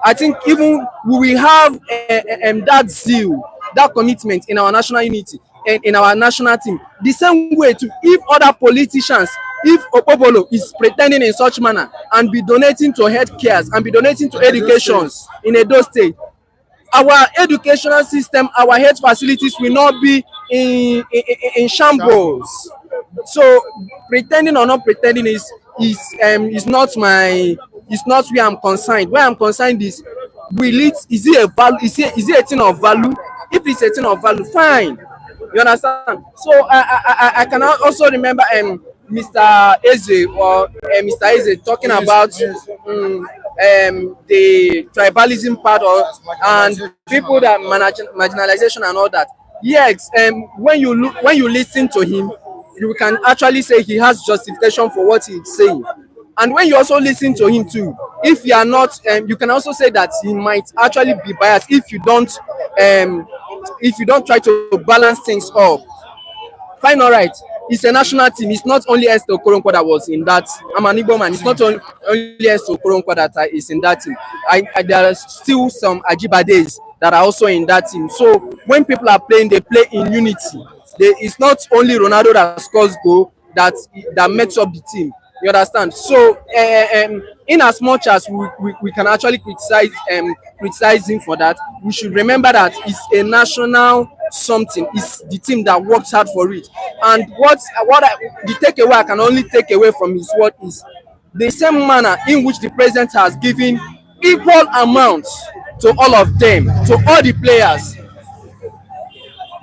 I think even we will have that zeal, that commitment in our national unity and in our national team. The same way to if other politicians, if Opobolo is pretending in such manner and be donating to health cares and be donating to educations in Edo State, our educational system, our health facilities will not be in shambles. So pretending or not pretending is not where I'm concerned. Where I'm concerned is is it a value? Is it a thing of value? If it's a thing of value, fine. You understand? So I can also remember Mr. Eze or Mr. Eze talking about the tribalism part and people that marginalization and all that. Yes, when you listen to him, you can actually say he has justification for what he's saying. And when you also listen to him too, if you are not, you can also say that he might actually be biased if you don't try to balance things up. Fine, all right. It's a national team. It's not only Esther Okoronkwo that was in that. I'm an Igbo man. It's not only Esther Okoronkwo that is in that team. There are still some Ajibades that are also in that team. So when people are playing, they play in unity. It's not only Ronaldo that scores goal that makes up the team. You understand? So in as much as we can actually criticize him for that, we should remember that it's a national something. It's the team that works hard for it. And the takeaway I can only take away from his word is the same manner in which the president has given equal amounts to all of them, to all the players,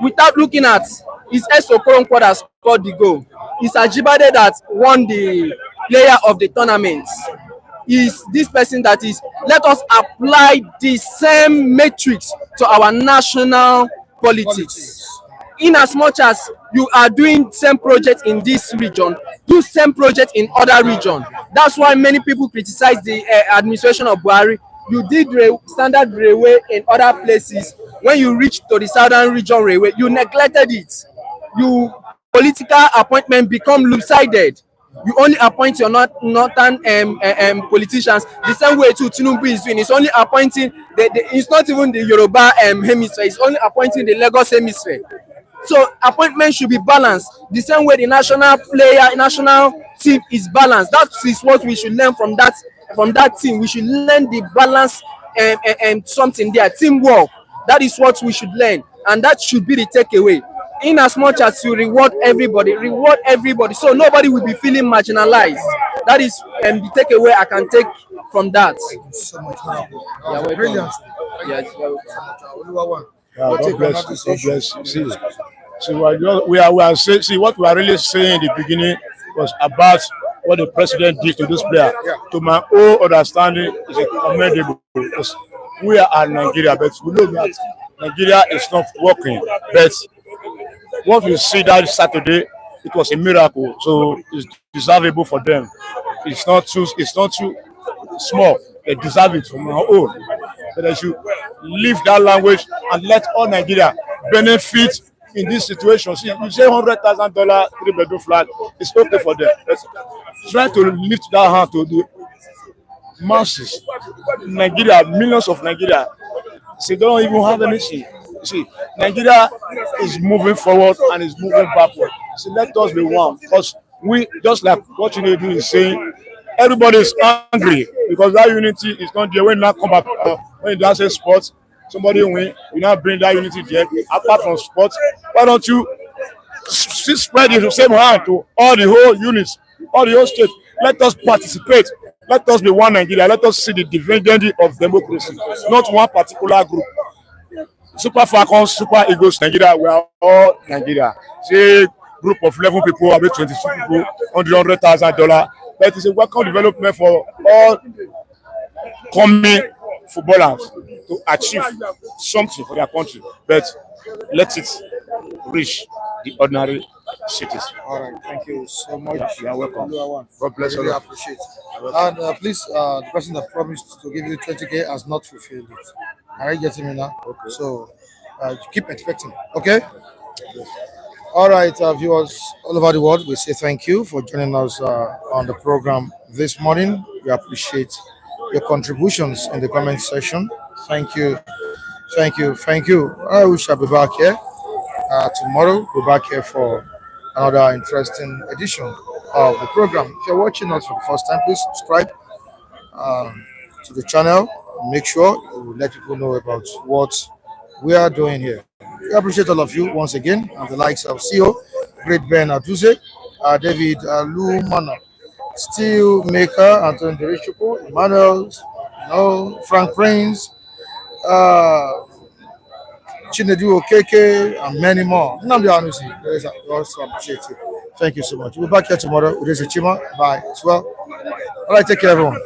without looking at it's Esther Okoronkwo that scored the goal. It's Ajibade that won the player of the tournament. Is this person that is, let us apply the same matrix to our national politics. In as much as you are doing same project in this region, do same project in other region. That's why many people criticize the administration of Buhari. You did standard railway in other places. When you reach to the southern region railway, you neglected it. You political appointment become loop-sided. You only appoint your northern politicians. The same way too Tinubu is doing. It's only appointing it's not even the Yoruba hemisphere. It's only appointing the Lagos hemisphere. So appointment should be balanced. The same way the national team is balanced. That is what we should learn from that team. We should learn the balance and something there. Teamwork. That is what we should learn, and that should be the takeaway. In as much as you reward everybody, so nobody will be feeling marginalized. That is the takeaway I can take from that. Thank you so much. Yeah, Brilliant. Yeah, God bless you. God bless you. See, we are saying, see, what we are really saying in the beginning was about what the president did to this player. To my own understanding, is a commendable. Because we are in Nigeria, but we know that Nigeria is not working. But what we see that Saturday, it was a miracle. So it's deservable for them. It's not too small. They deserve it from our own. But they should leave that language and let all Nigeria benefit in this situation. See, you say $100,000 3-bedroom flat, it's okay for them. But try to lift that hand to the masses. Nigeria, millions of Nigeria, they don't even have anything. See, Nigeria is moving forward and is moving backward. So let us be one, because we, just like what Chinedu is saying, everybody is angry because that unity is not there. When you now come back, when you now say sports, somebody win, you now bring that unity there. Apart from sports, why don't you spread the same hand to all the whole units, all the whole states? Let us participate. Let us be one Nigeria. Let us see the dividend of democracy, not one particular group. Super Falcons, Super Eagles, Nigeria, we are all Nigeria. Say group of 11 people, about 22 people, $100,000. That is a welcome development for all coming footballers to achieve something for their country. But let it reach the ordinary cities. All right, thank you so much. You are welcome. God bless you. Really appreciate it. And please, the person that promised to give you 20K has not fulfilled it. Are you getting me now? Okay. So keep expecting. Okay. Yes. All right, viewers all over the world, we say thank you for joining us on the program this morning. We appreciate your contributions in the comment section. Thank you, thank you, thank you. We shall be back here tomorrow. We'll be back here for another interesting edition of the program. If you're watching us for the first time, please subscribe to the channel. Make sure you let people know about what we are doing here. We appreciate all of you once again, and the likes of CEO, Great Ben Aduze, David Lumana, Steel Maker, Anthony Derishupo, Emmanuel, Frank Prince, Chinedu Okeke, and many more. Nnamdi Anusi, we also appreciate it. Thank you so much. We'll be back here tomorrow with Udeze Chima. Bye as well. All right, take care, everyone.